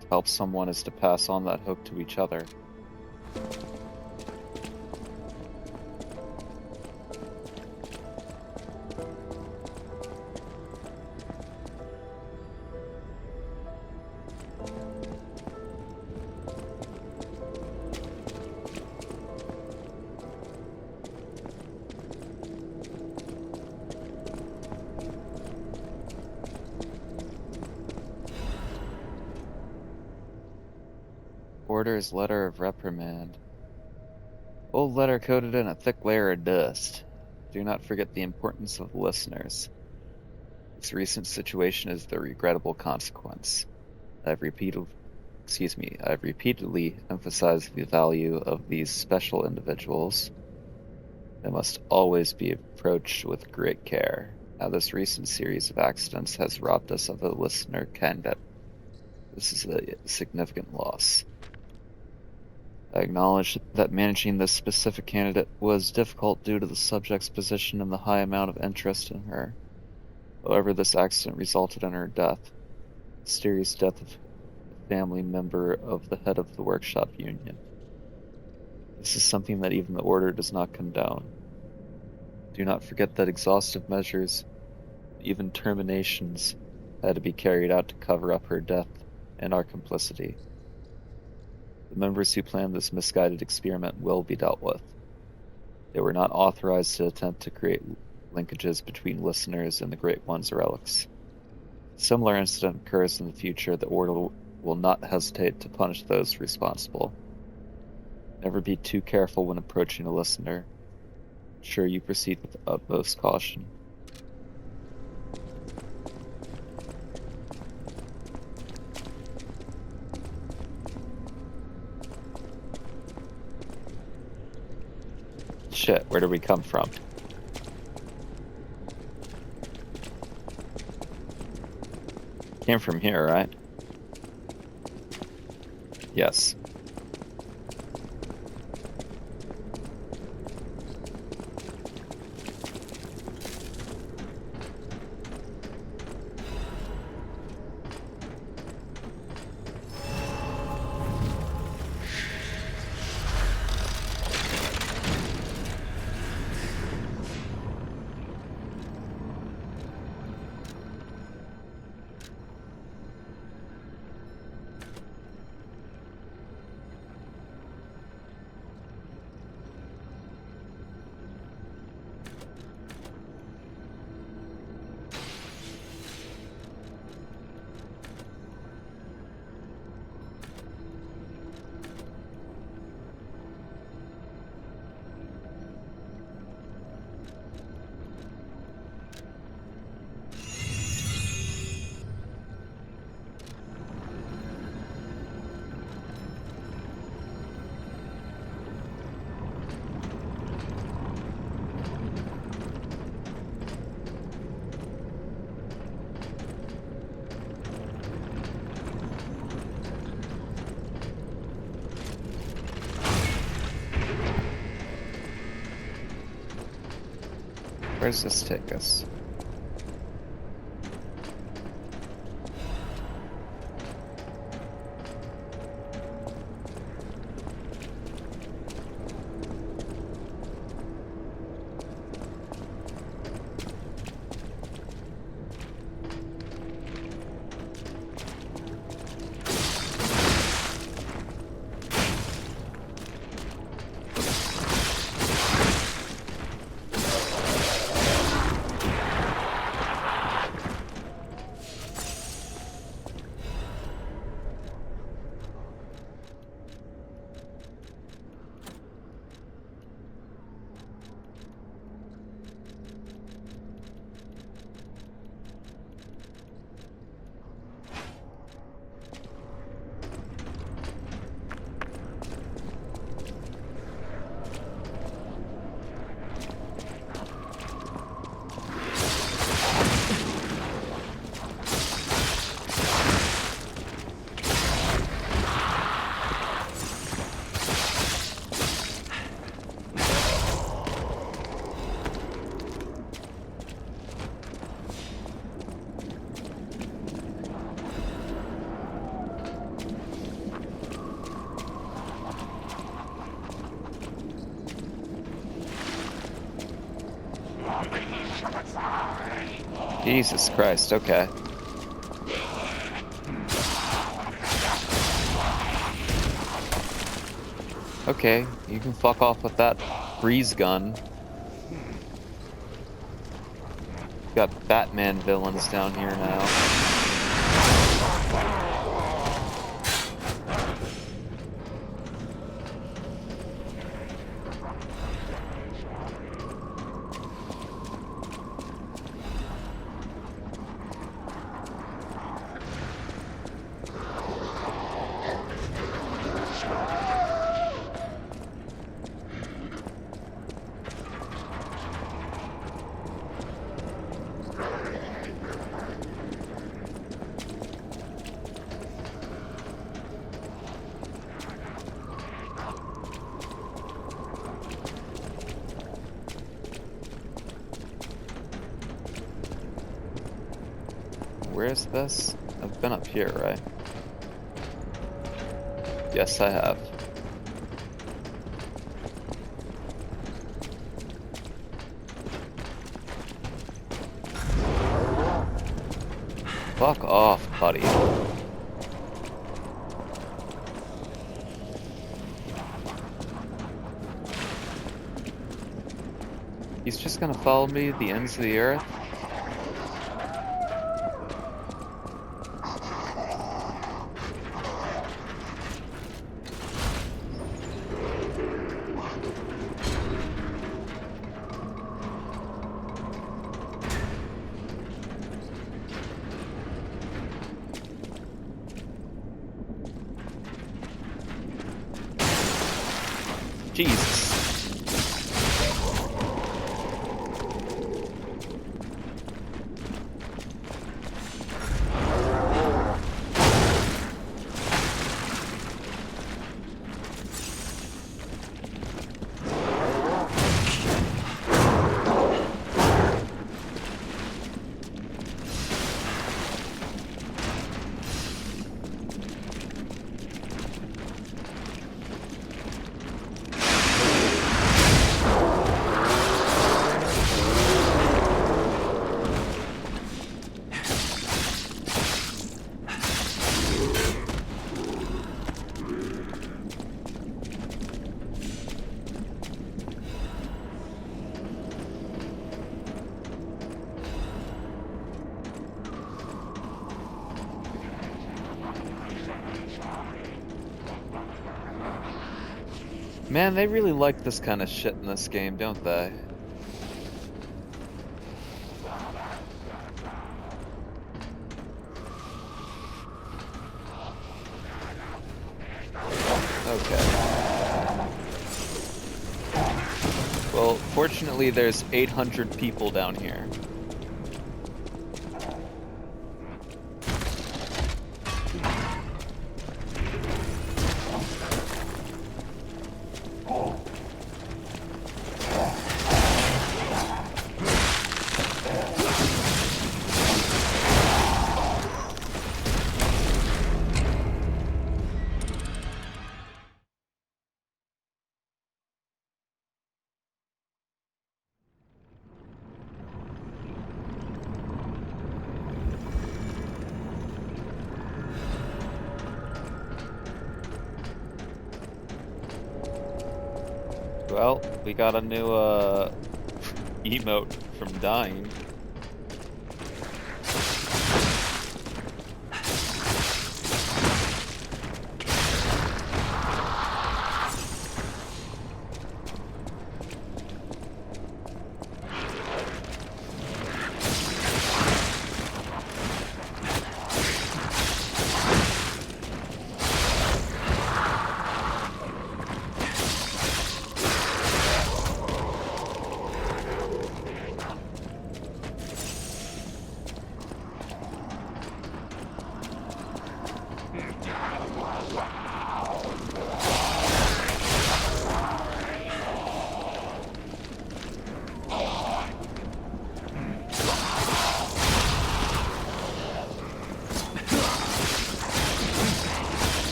To help someone is to pass on that hope to each other. Order's letter of reprimand. Old letter coated in a thick layer of dust. Do not forget the importance of the listeners. This recent situation is the regrettable consequence. I've repeatedly emphasized the value of these special individuals. They must always be approached with great care. Now, this recent series of accidents has robbed us of a listener candidate. This is a significant loss. I acknowledge that managing this specific candidate was difficult due to the subject's position and the high amount of interest in her. However, this accident resulted in her death. Mysterious death of a family member of the head of the workshop union. This is something that even the Order does not condone. Do not forget that exhaustive measures, even terminations, had to be carried out to cover up her death and our complicity. The members who planned this misguided experiment will be dealt with. They were not authorized to attempt to create linkages between listeners and the Great One's relics. If a similar incident occurs in the future, the Order will not hesitate to punish those responsible. Never be too careful when approaching a listener. Ensure you proceed with the utmost caution. Shit, where did we come from? Came from here, right? Yes. Where does this take us? Jesus Christ, okay. Okay, you can fuck off with that breeze gun. Got Batman villains down here now. where is this? I've been up here, right? Yes, I have. Fuck off, buddy. He's just gonna follow me to the ends of the earth? Jesus. Man, they really like this kind of shit in this game, don't they? Okay. Well, fortunately there's 800 people down here. Well, we got a new, emote from dying.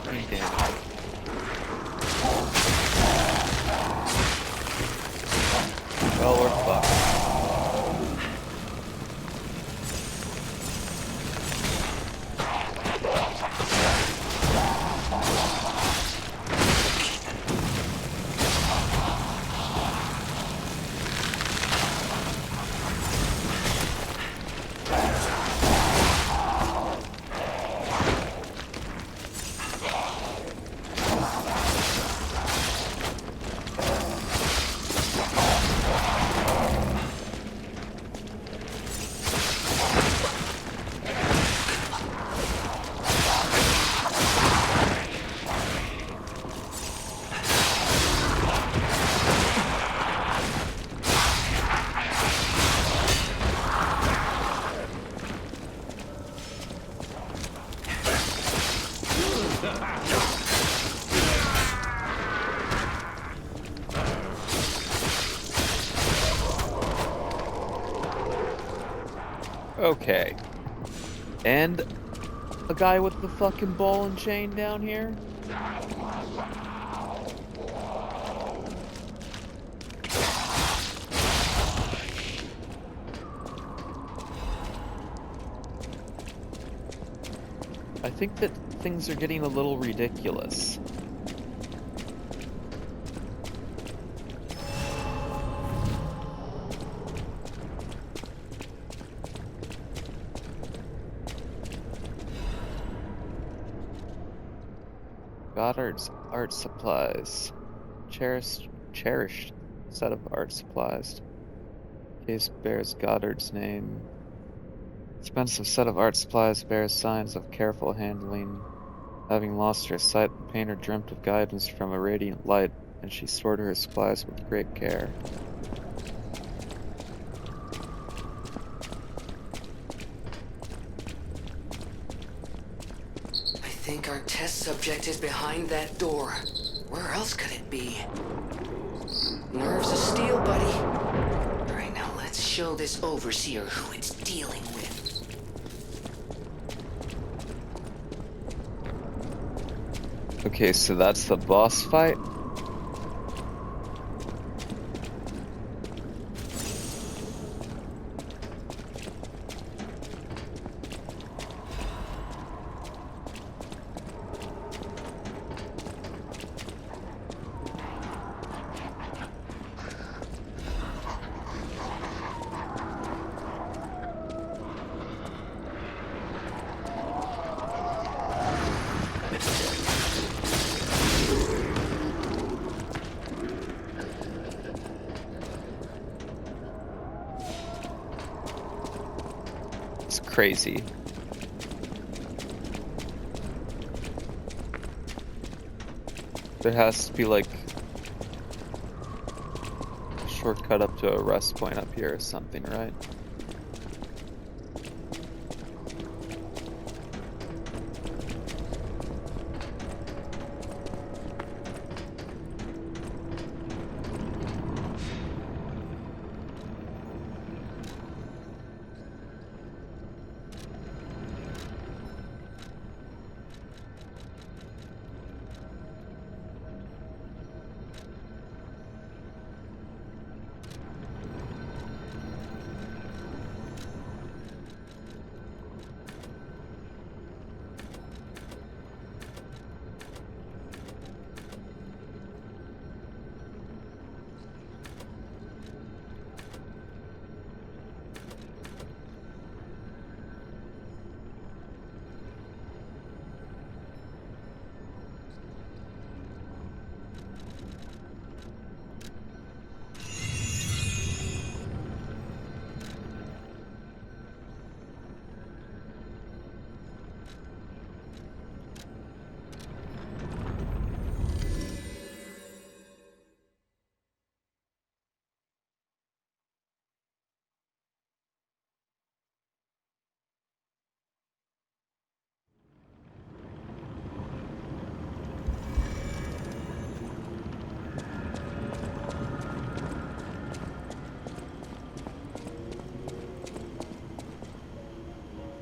fucking damn it. Well, we're fucked. Okay. And a guy with the fucking ball and chain down here? I think that things are getting a little ridiculous. Goddard's art supplies. Cherished set of art supplies. Case bears Goddard's name. Expensive set of art supplies bears signs of careful handling. Having lost her sight, the painter dreamt of guidance from a radiant light, and she stored her supplies with great care. I think our test subject is behind that door. Where else could it be? Nerves of steel, buddy. All right, now let's show this overseer who it's dealing with. Okay, so that's the boss fight? It's crazy. There has to be like a shortcut up to a rest point up here or something, right?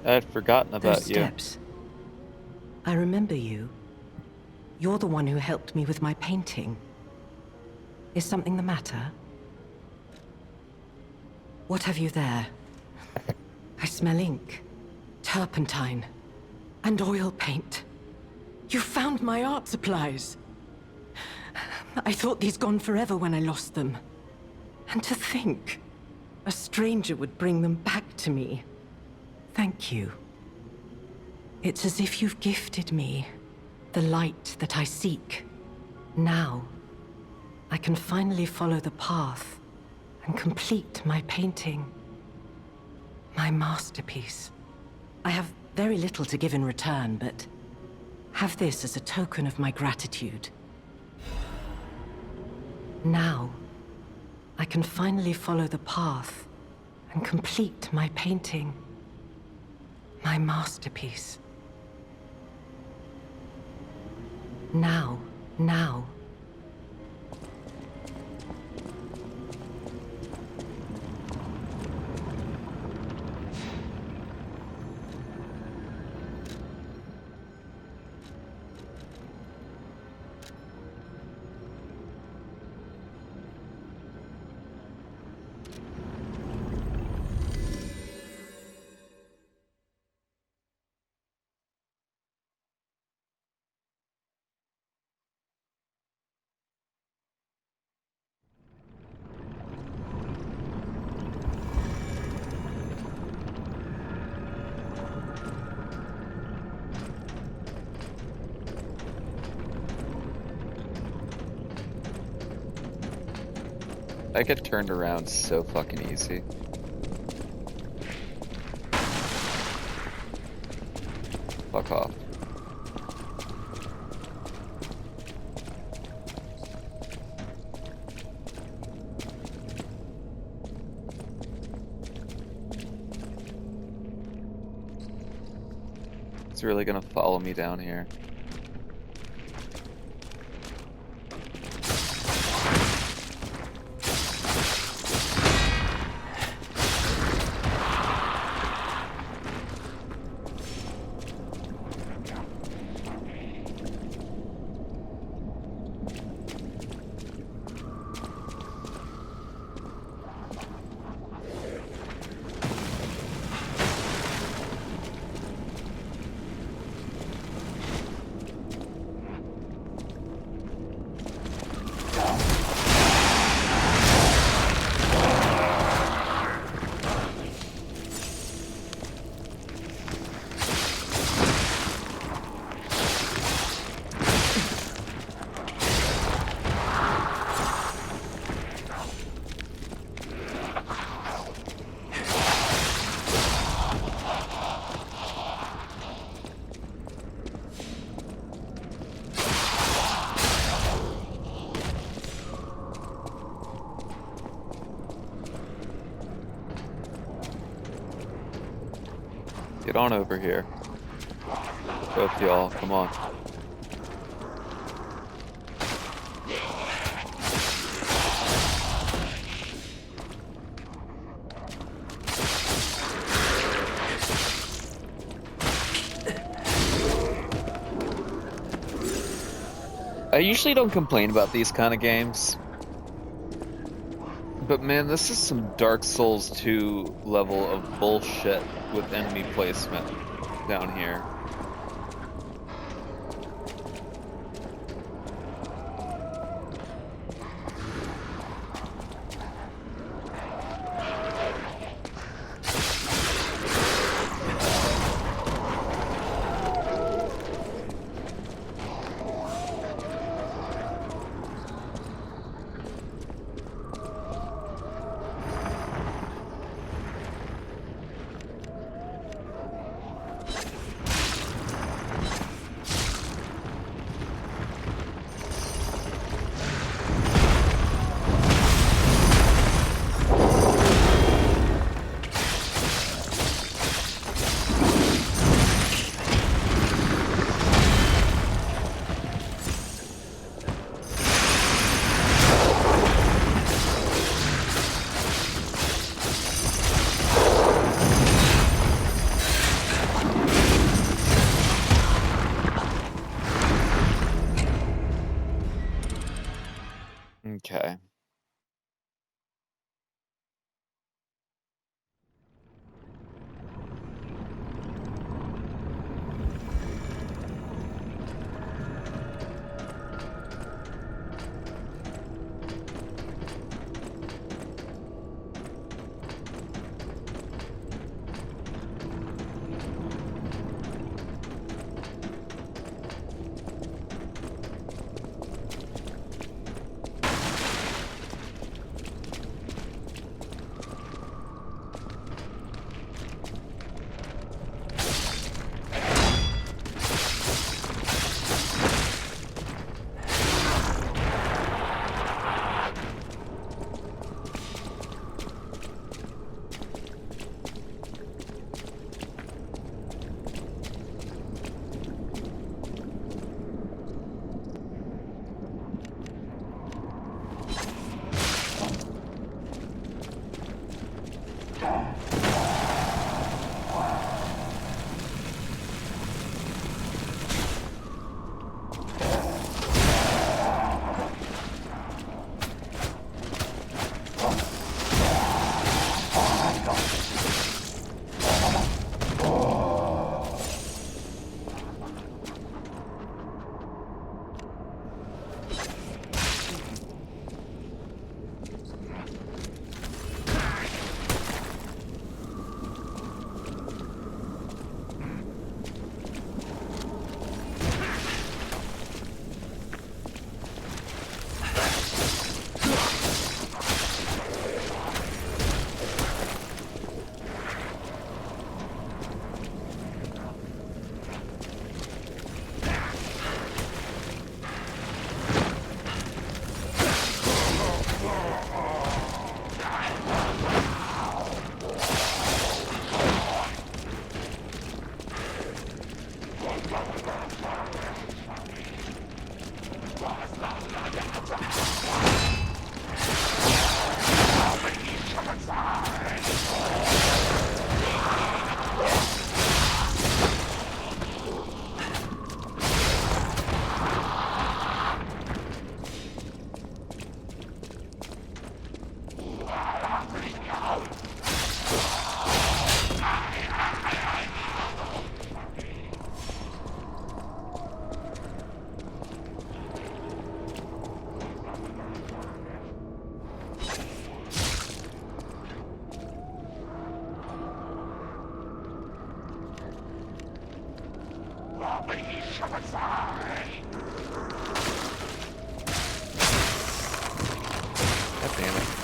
I had forgotten about Those you. steps. I remember you. You're the one who helped me with my painting. Is something the matter? What have you there? I smell ink, turpentine, and oil paint. You found my art supplies. I thought these gone forever when I lost them. And to think, a stranger would bring them back to me. Thank you. It's as if you've gifted me the light that I seek. Now, I can finally follow the path and complete my painting. My masterpiece. I have very little to give in return, but have this as a token of my gratitude. Now, I can finally follow the path and complete my painting. My masterpiece. Now. I get turned around so fucking easy. Fuck off. It's really gonna follow me down here. Get on over here. Both y'all, come on. I usually don't complain about these kind of games. But man, this is some Dark Souls 2 level of bullshit with enemy placement down here. God damn it.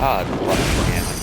God fucking damn it.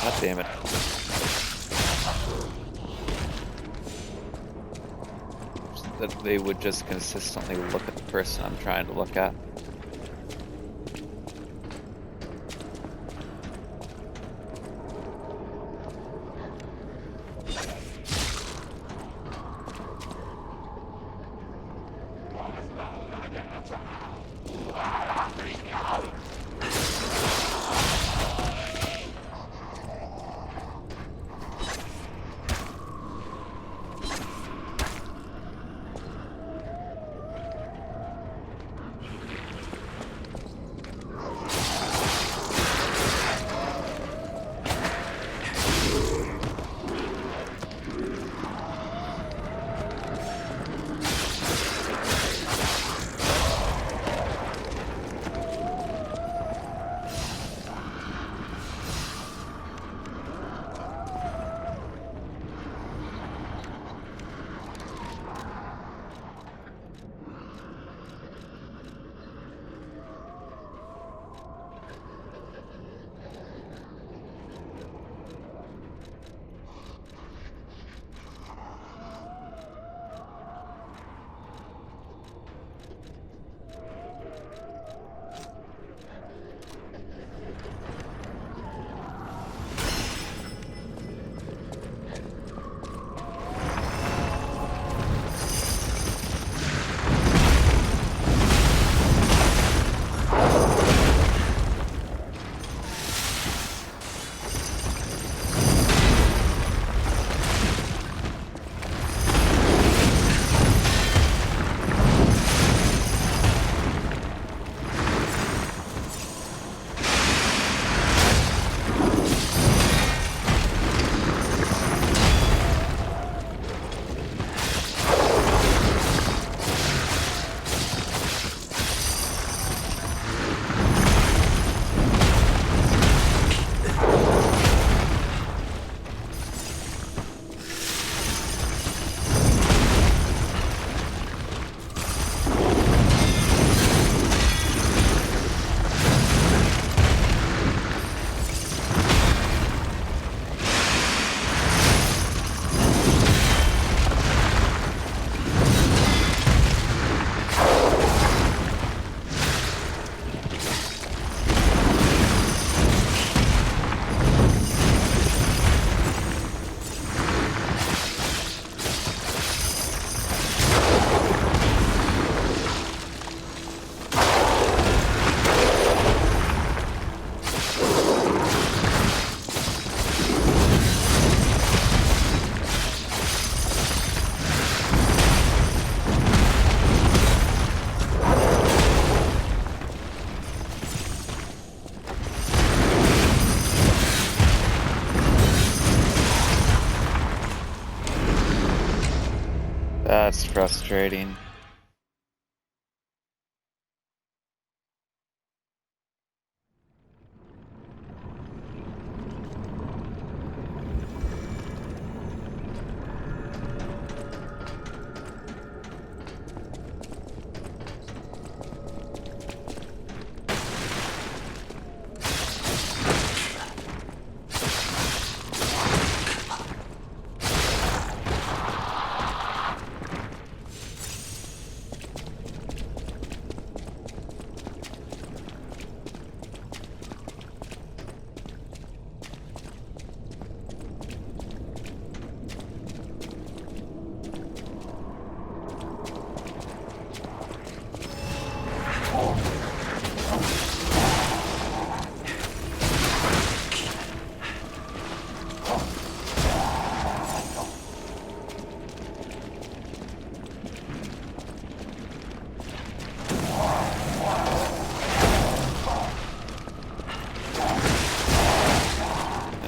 God damn it. That they would just consistently look at the person I'm trying to look at. That's frustrating.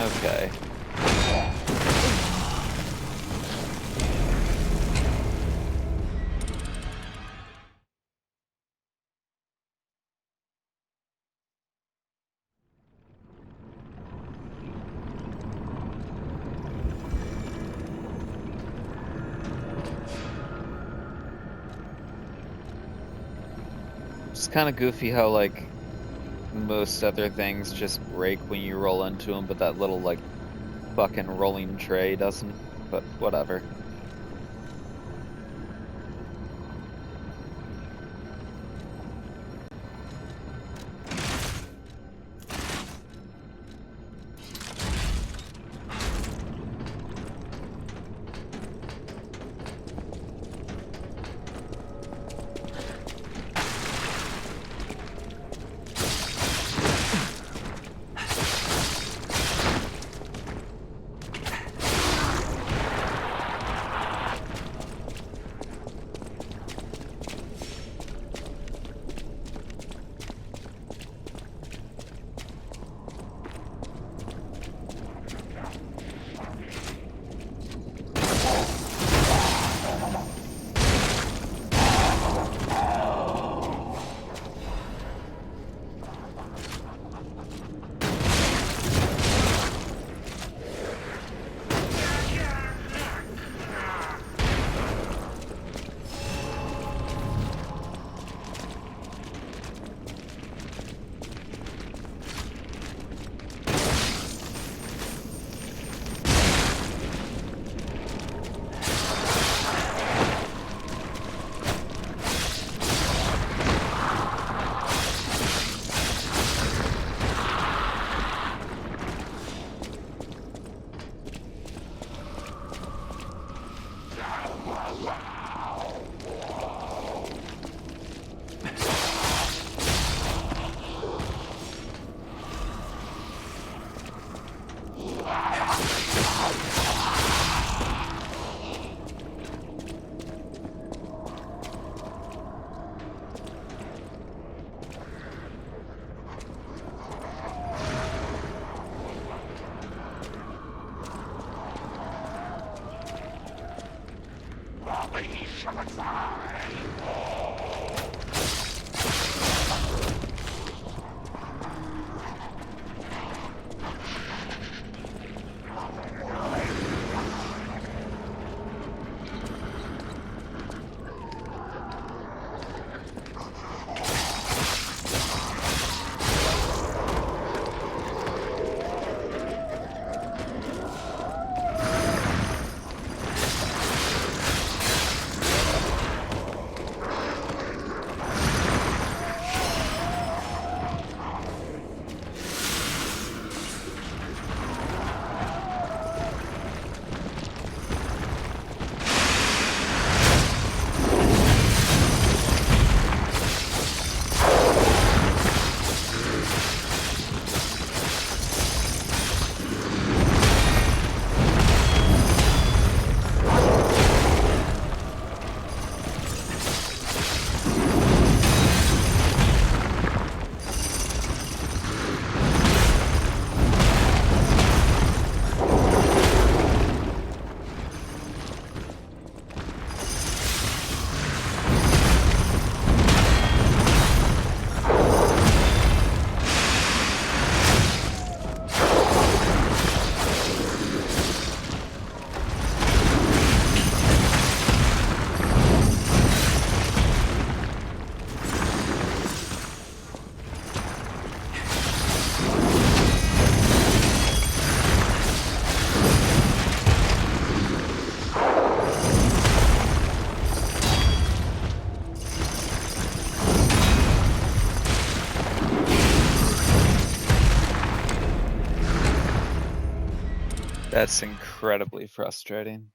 Okay. It's kind of goofy how, like, most other things just break when you roll into them, but that little, like, fucking rolling tray doesn't. But whatever. That's incredibly frustrating.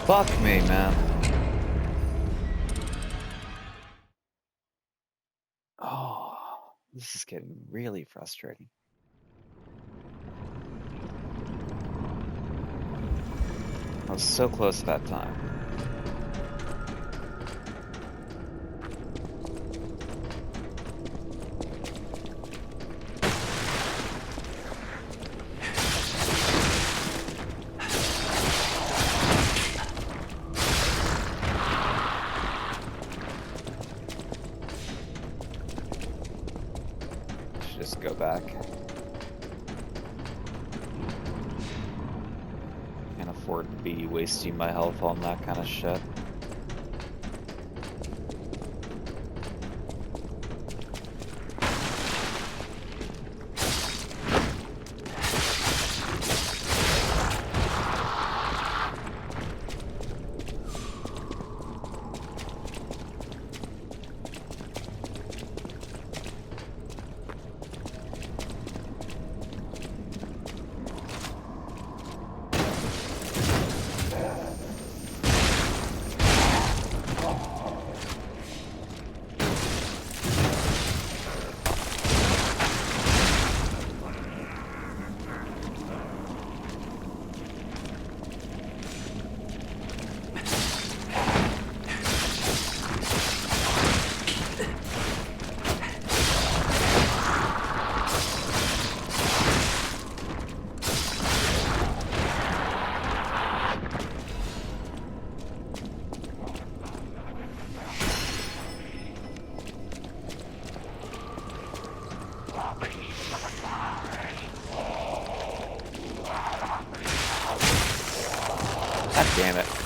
Fuck me, man. Oh, this is getting really frustrating. I was so close that time. Should just go back. Can't afford to be wasting my health on that kind of shit. damn it.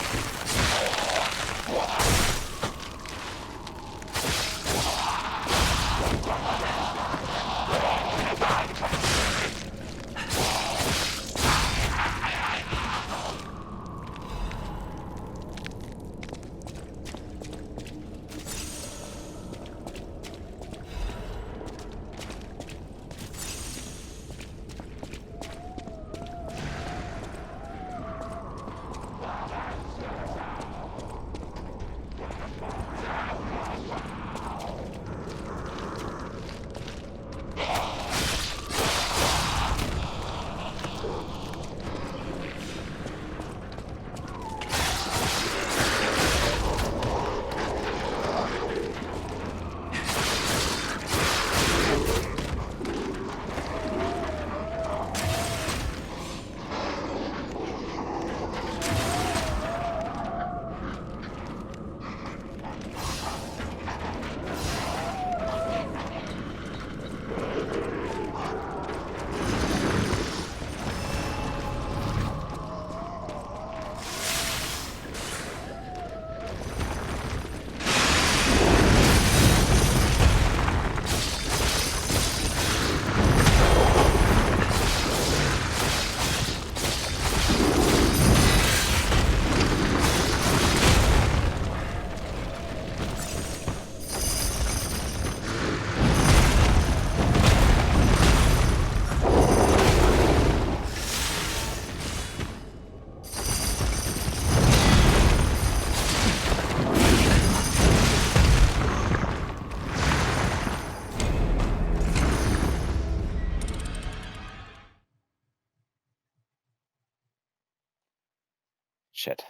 Shit.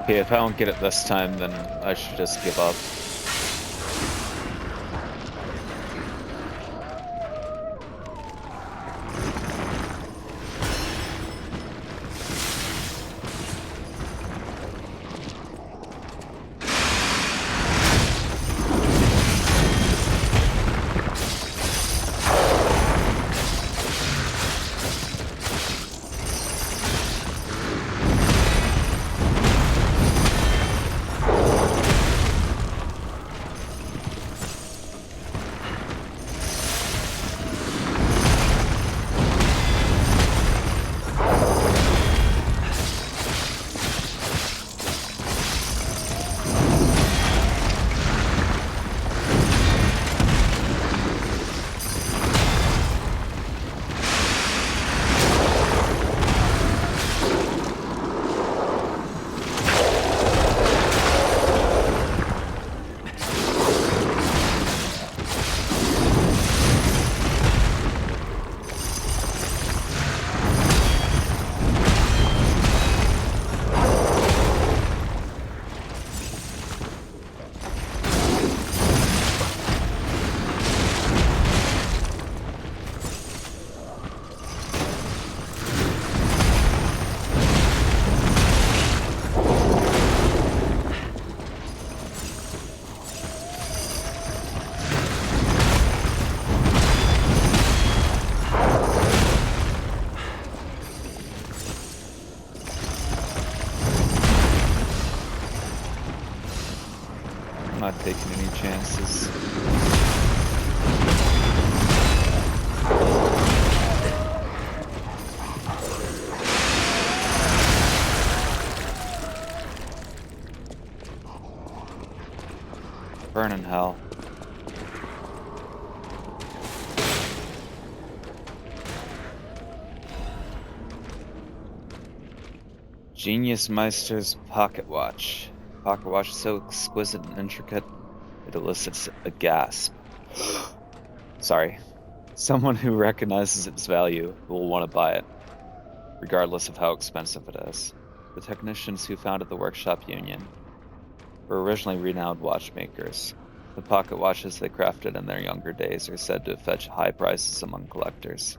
Okay, if I don't get it this time, then I should just give up. I'm not taking any chances. Burn in hell. Genius Meister's pocket watch. Pocket watch is so exquisite and intricate, it elicits a gasp. Sorry. Someone who recognizes its value will want to buy it, regardless of how expensive it is. The technicians who founded the Workshop Union were originally renowned watchmakers. The pocket watches they crafted in their younger days are said to fetch high prices among collectors.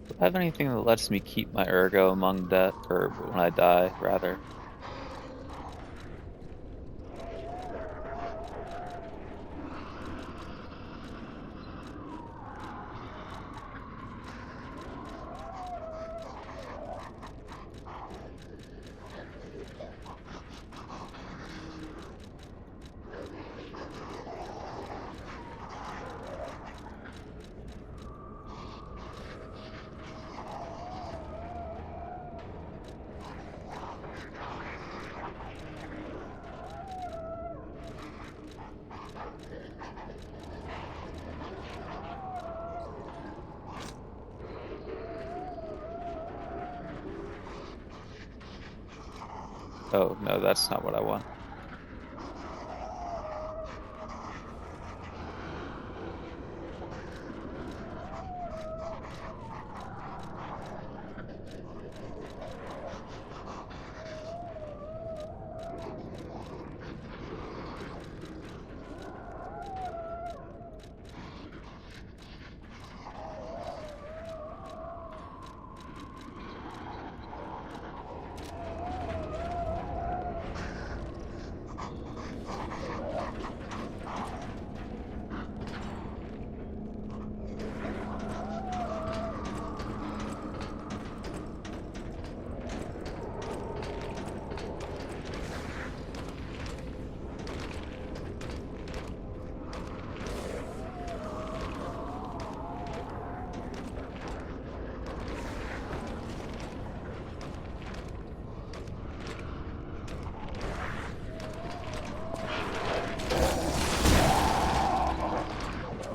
Do I have anything that lets me keep my ergo among death, or when I die, rather? Oh, no, that's not what I want.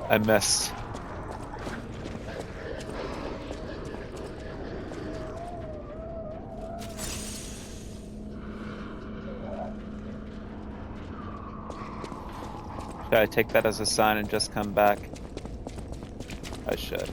I missed. Should I take that as a sign and just come back? I should.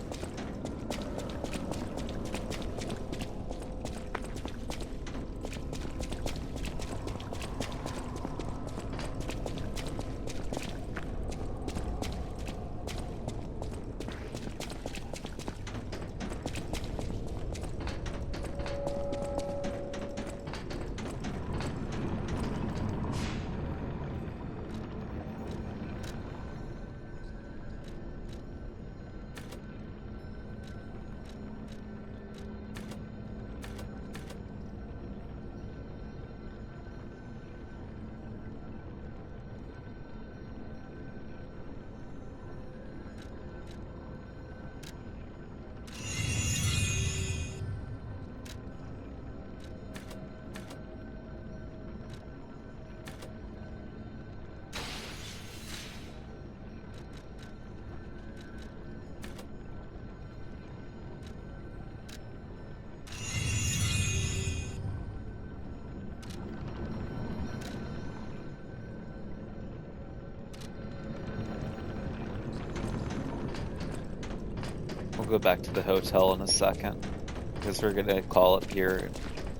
We'll go back to the hotel in a second, because we're gonna call it here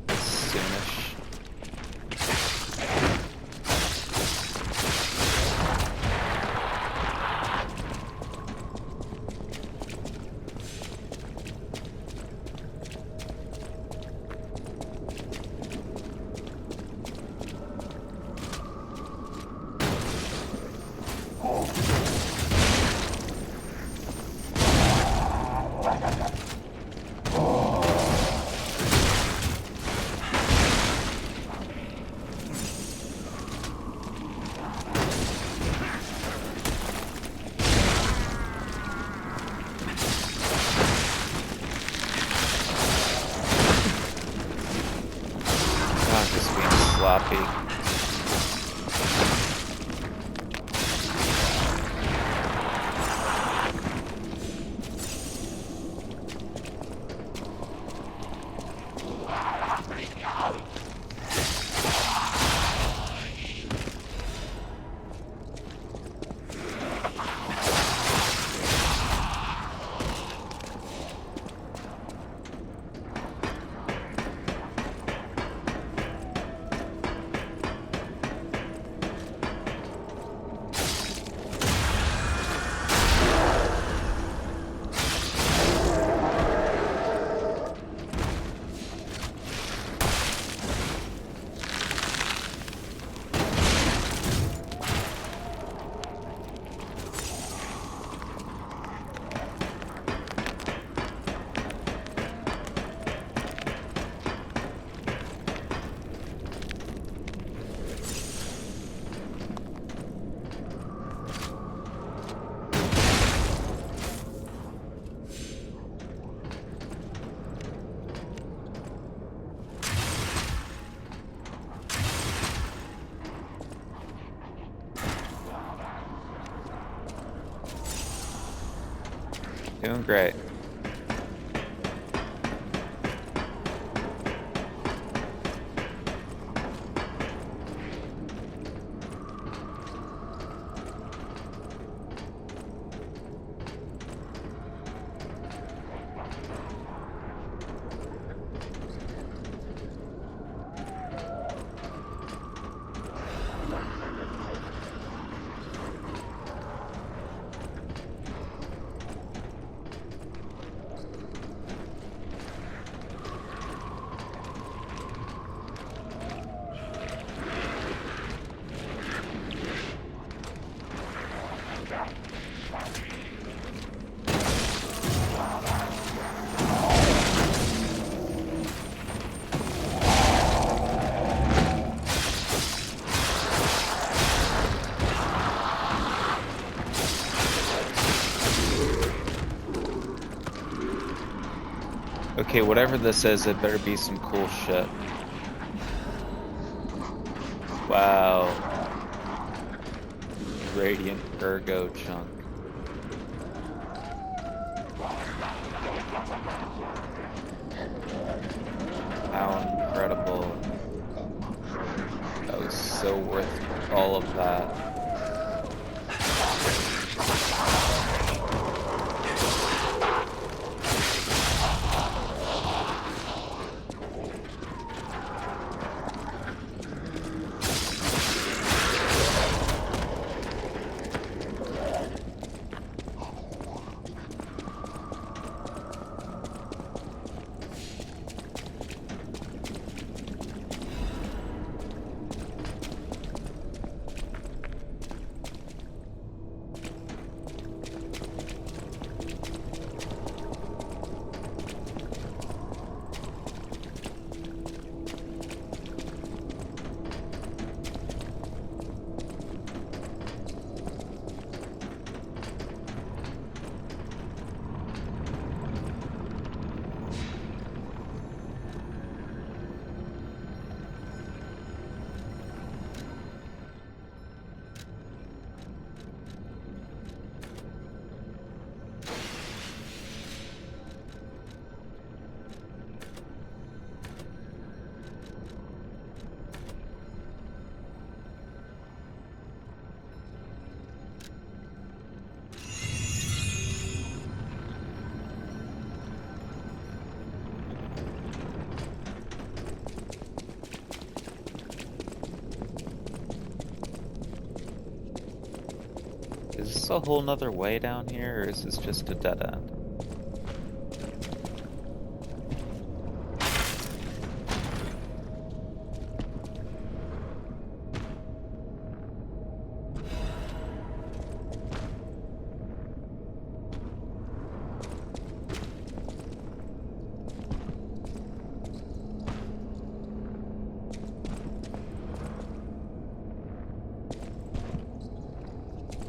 soonish. I'm just being sloppy. Doing great. Okay, whatever this is, it better be some cool shit. Wow. Radiant ergo chunk. How incredible. That was so worth all of that. Is this a whole nother way down here, or is this just a dead end?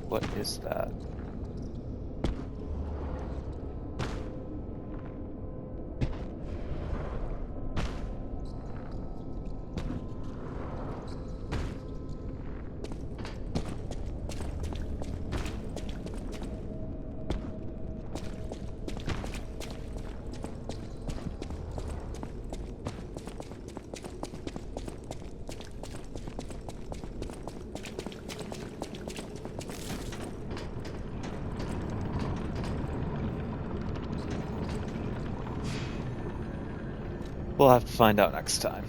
What is that? We'll have to find out next time.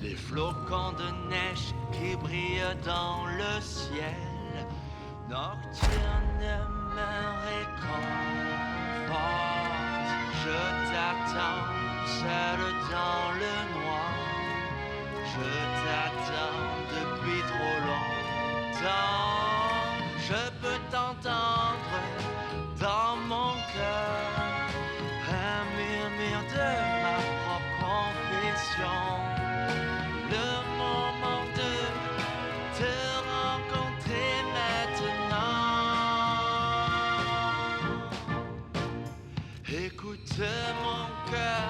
Les flocons de neige qui brillent dans le ciel nocturne me réconforte. Je t'attends seul dans le noir. Je t'attends depuis trop longtemps. Je peux t'entendre dans mon cœur, un murmure de ma propre confession. Le moment de te rencontrer maintenant. Écoute mon cœur,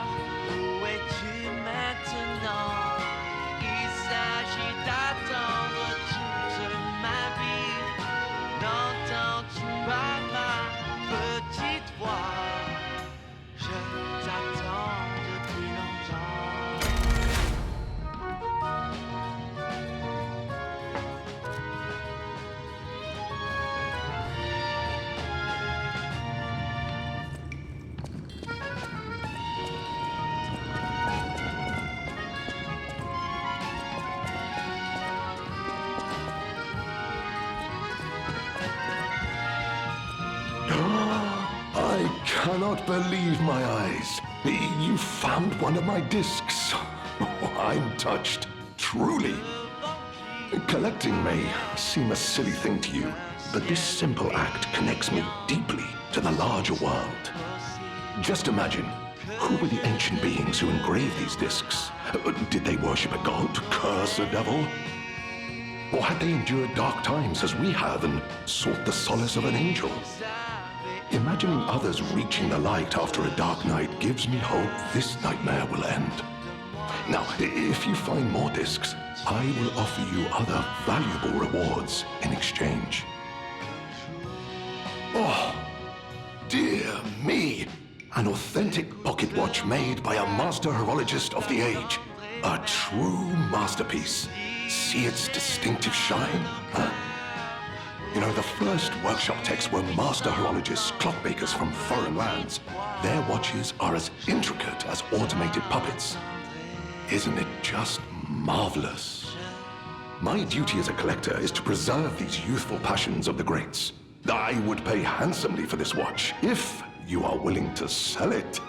où es-tu maintenant? Il s'agit d'attendre toute ma vie. N'entends-tu pas ma petite voix? Je t'attends depuis longtemps. I cannot believe my eyes. You found one of my discs. Oh, I'm touched, truly. Collecting may seem a silly thing to you, but this simple act connects me deeply to the larger world. Just imagine, who were the ancient beings who engraved these discs? Did they worship a god, curse a devil? Or had they endured dark times as we have and sought the solace of an angel? Imagining others reaching the light after a dark night gives me hope this nightmare will end. Now, if you find more discs, I will offer you other valuable rewards in exchange. Oh, dear me! An authentic pocket watch made by a master horologist of the age. A true masterpiece. See its distinctive shine? Huh? You know, the first workshop techs were master horologists, clockmakers from foreign lands. Their watches are as intricate as automated puppets. Isn't it just marvelous? My duty as a collector is to preserve these youthful passions of the greats. I would pay handsomely for this watch, if you are willing to sell it.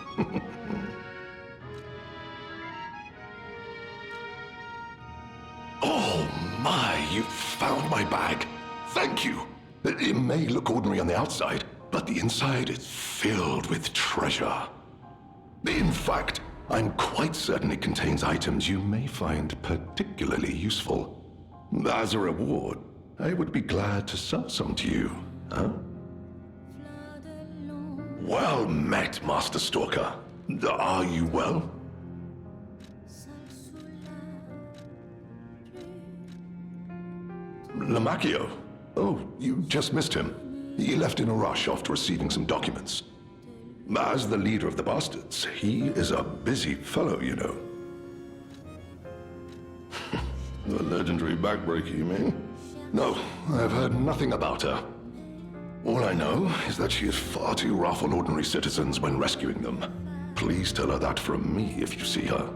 Oh my, you found my bag. Thank you. It may look ordinary on the outside, but the inside is filled with treasure. In fact, I'm quite certain it contains items you may find particularly useful. As a reward, I would be glad to sell some to you, huh? Well met, Master Stalker. Are you well? Lamacchio? Oh, you just missed him. He left in a rush after receiving some documents. As the leader of the bastards, he is a busy fellow, you know. The legendary backbreaker, you mean? No, I've heard nothing about her. All I know is that she is far too rough on ordinary citizens when rescuing them. Please tell her that from me if you see her.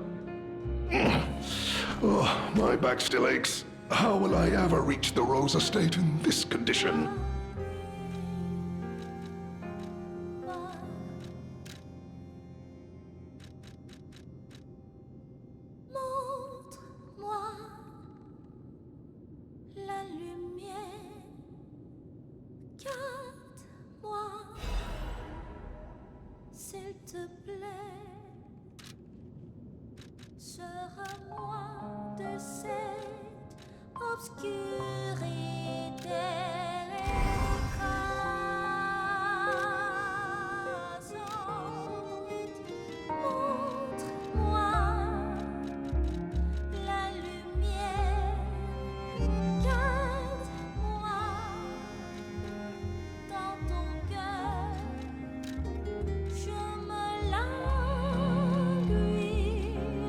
Oh, my back still aches. How will I ever reach the Rose estate in this condition? Montre-moi la lumière, garde-moi, s'il te plaît, sors-moi de cette obscurité écrasante. Montre-moi la lumière, garde-moi dans ton cœur. Je me languis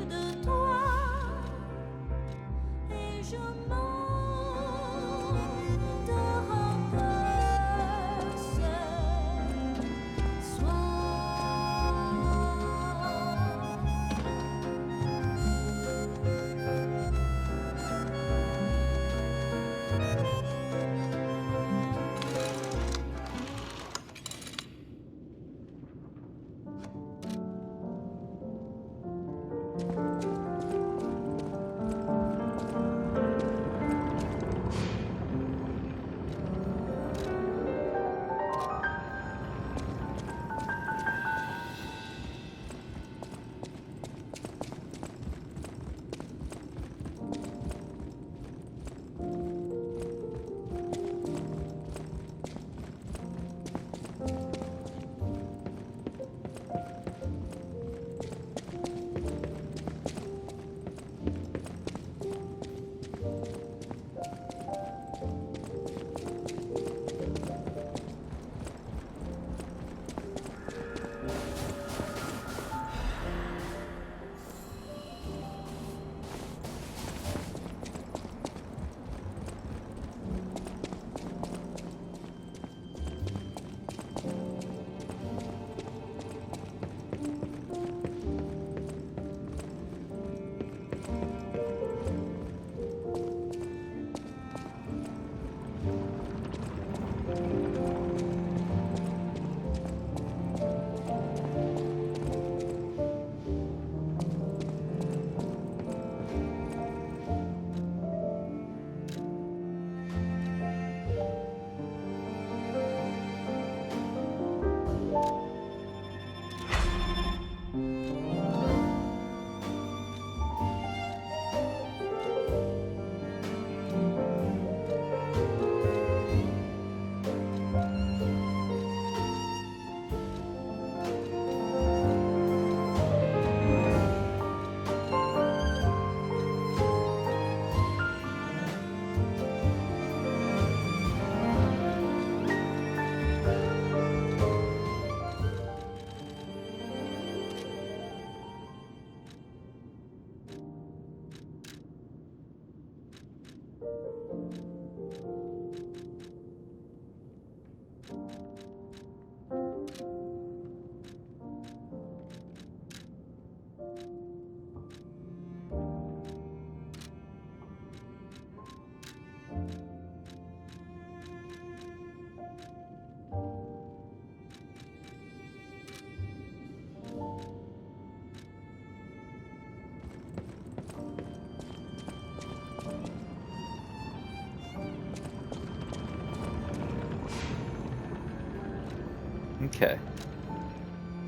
de toi et je monte encore ce soir. Okay.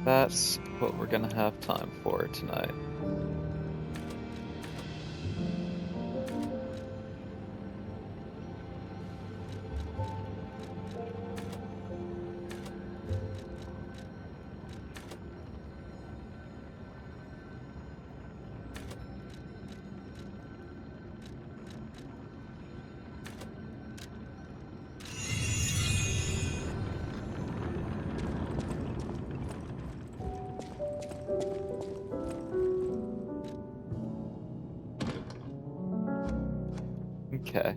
That's what we're gonna have time for tonight. Okay.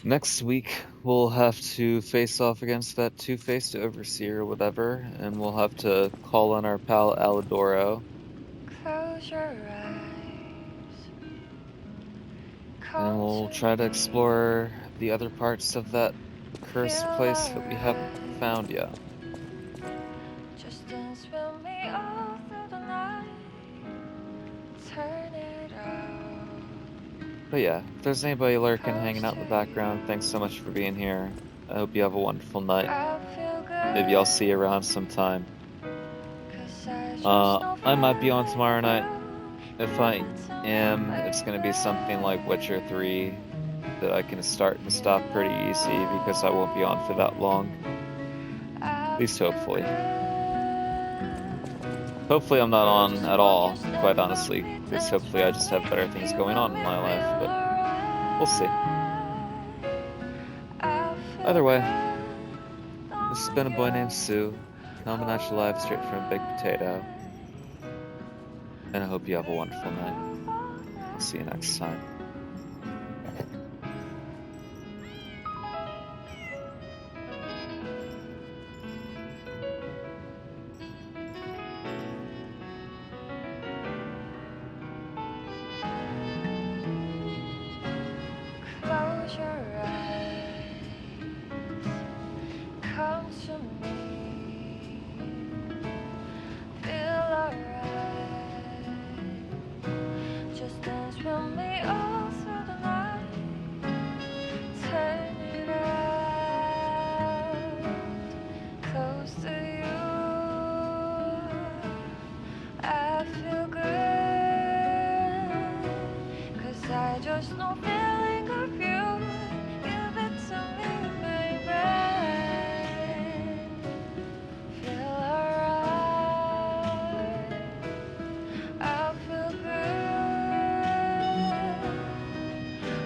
Next week, we'll have to face off against that two-faced overseer or whatever, and we'll have to call on our pal Alidoro. Close your eyes. And we'll try to explore the other parts of that cursed place that we haven't found yet. Just dance with me all through the night. Turn it out. But yeah, if there's anybody lurking, hanging out in the background, thanks so much for being here. I hope you have a wonderful night. I feel good. Maybe I'll see you around sometime. 'Cause I just know I might be on feeling tomorrow night. you. If I am, it's gonna be something like Witcher 3 that I can start and stop pretty easy because I won't be on for that long. At least hopefully. Hopefully I'm not on at all, quite honestly, because hopefully I just have better things going on in my life, but we'll see. Either way, this has been a boy named Sue, coming at you live straight from a Big Potato, and I hope you have a wonderful night. I'll see you next time. Close your eyes. Come to me. Feel alright. Just dance with me all through the night. Turn it out. Close to you. I feel good. 'Cause I just know feeling of you. Give it to me, baby. Feel alright. I feel good.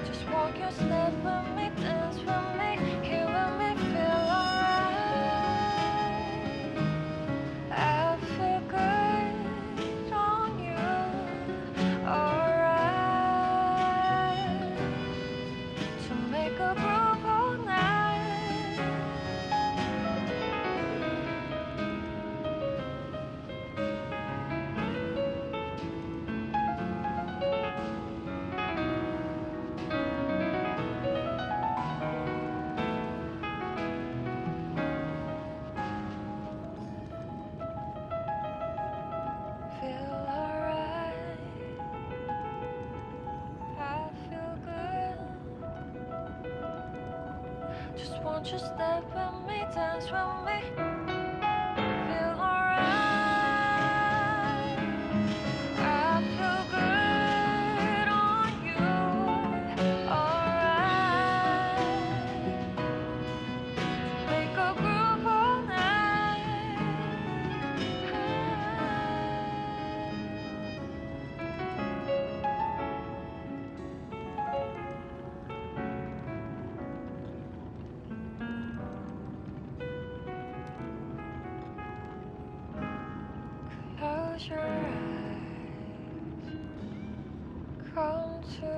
Just walk your step with me, dance with me, here with me, feel alright. I feel good on you, alright. To make a groove all night. Feel alright. I feel good. Just want you to step with me, dance with me. Feel alright. I feel good on you. Alright. Make a groove all night. Close your eyes. Come to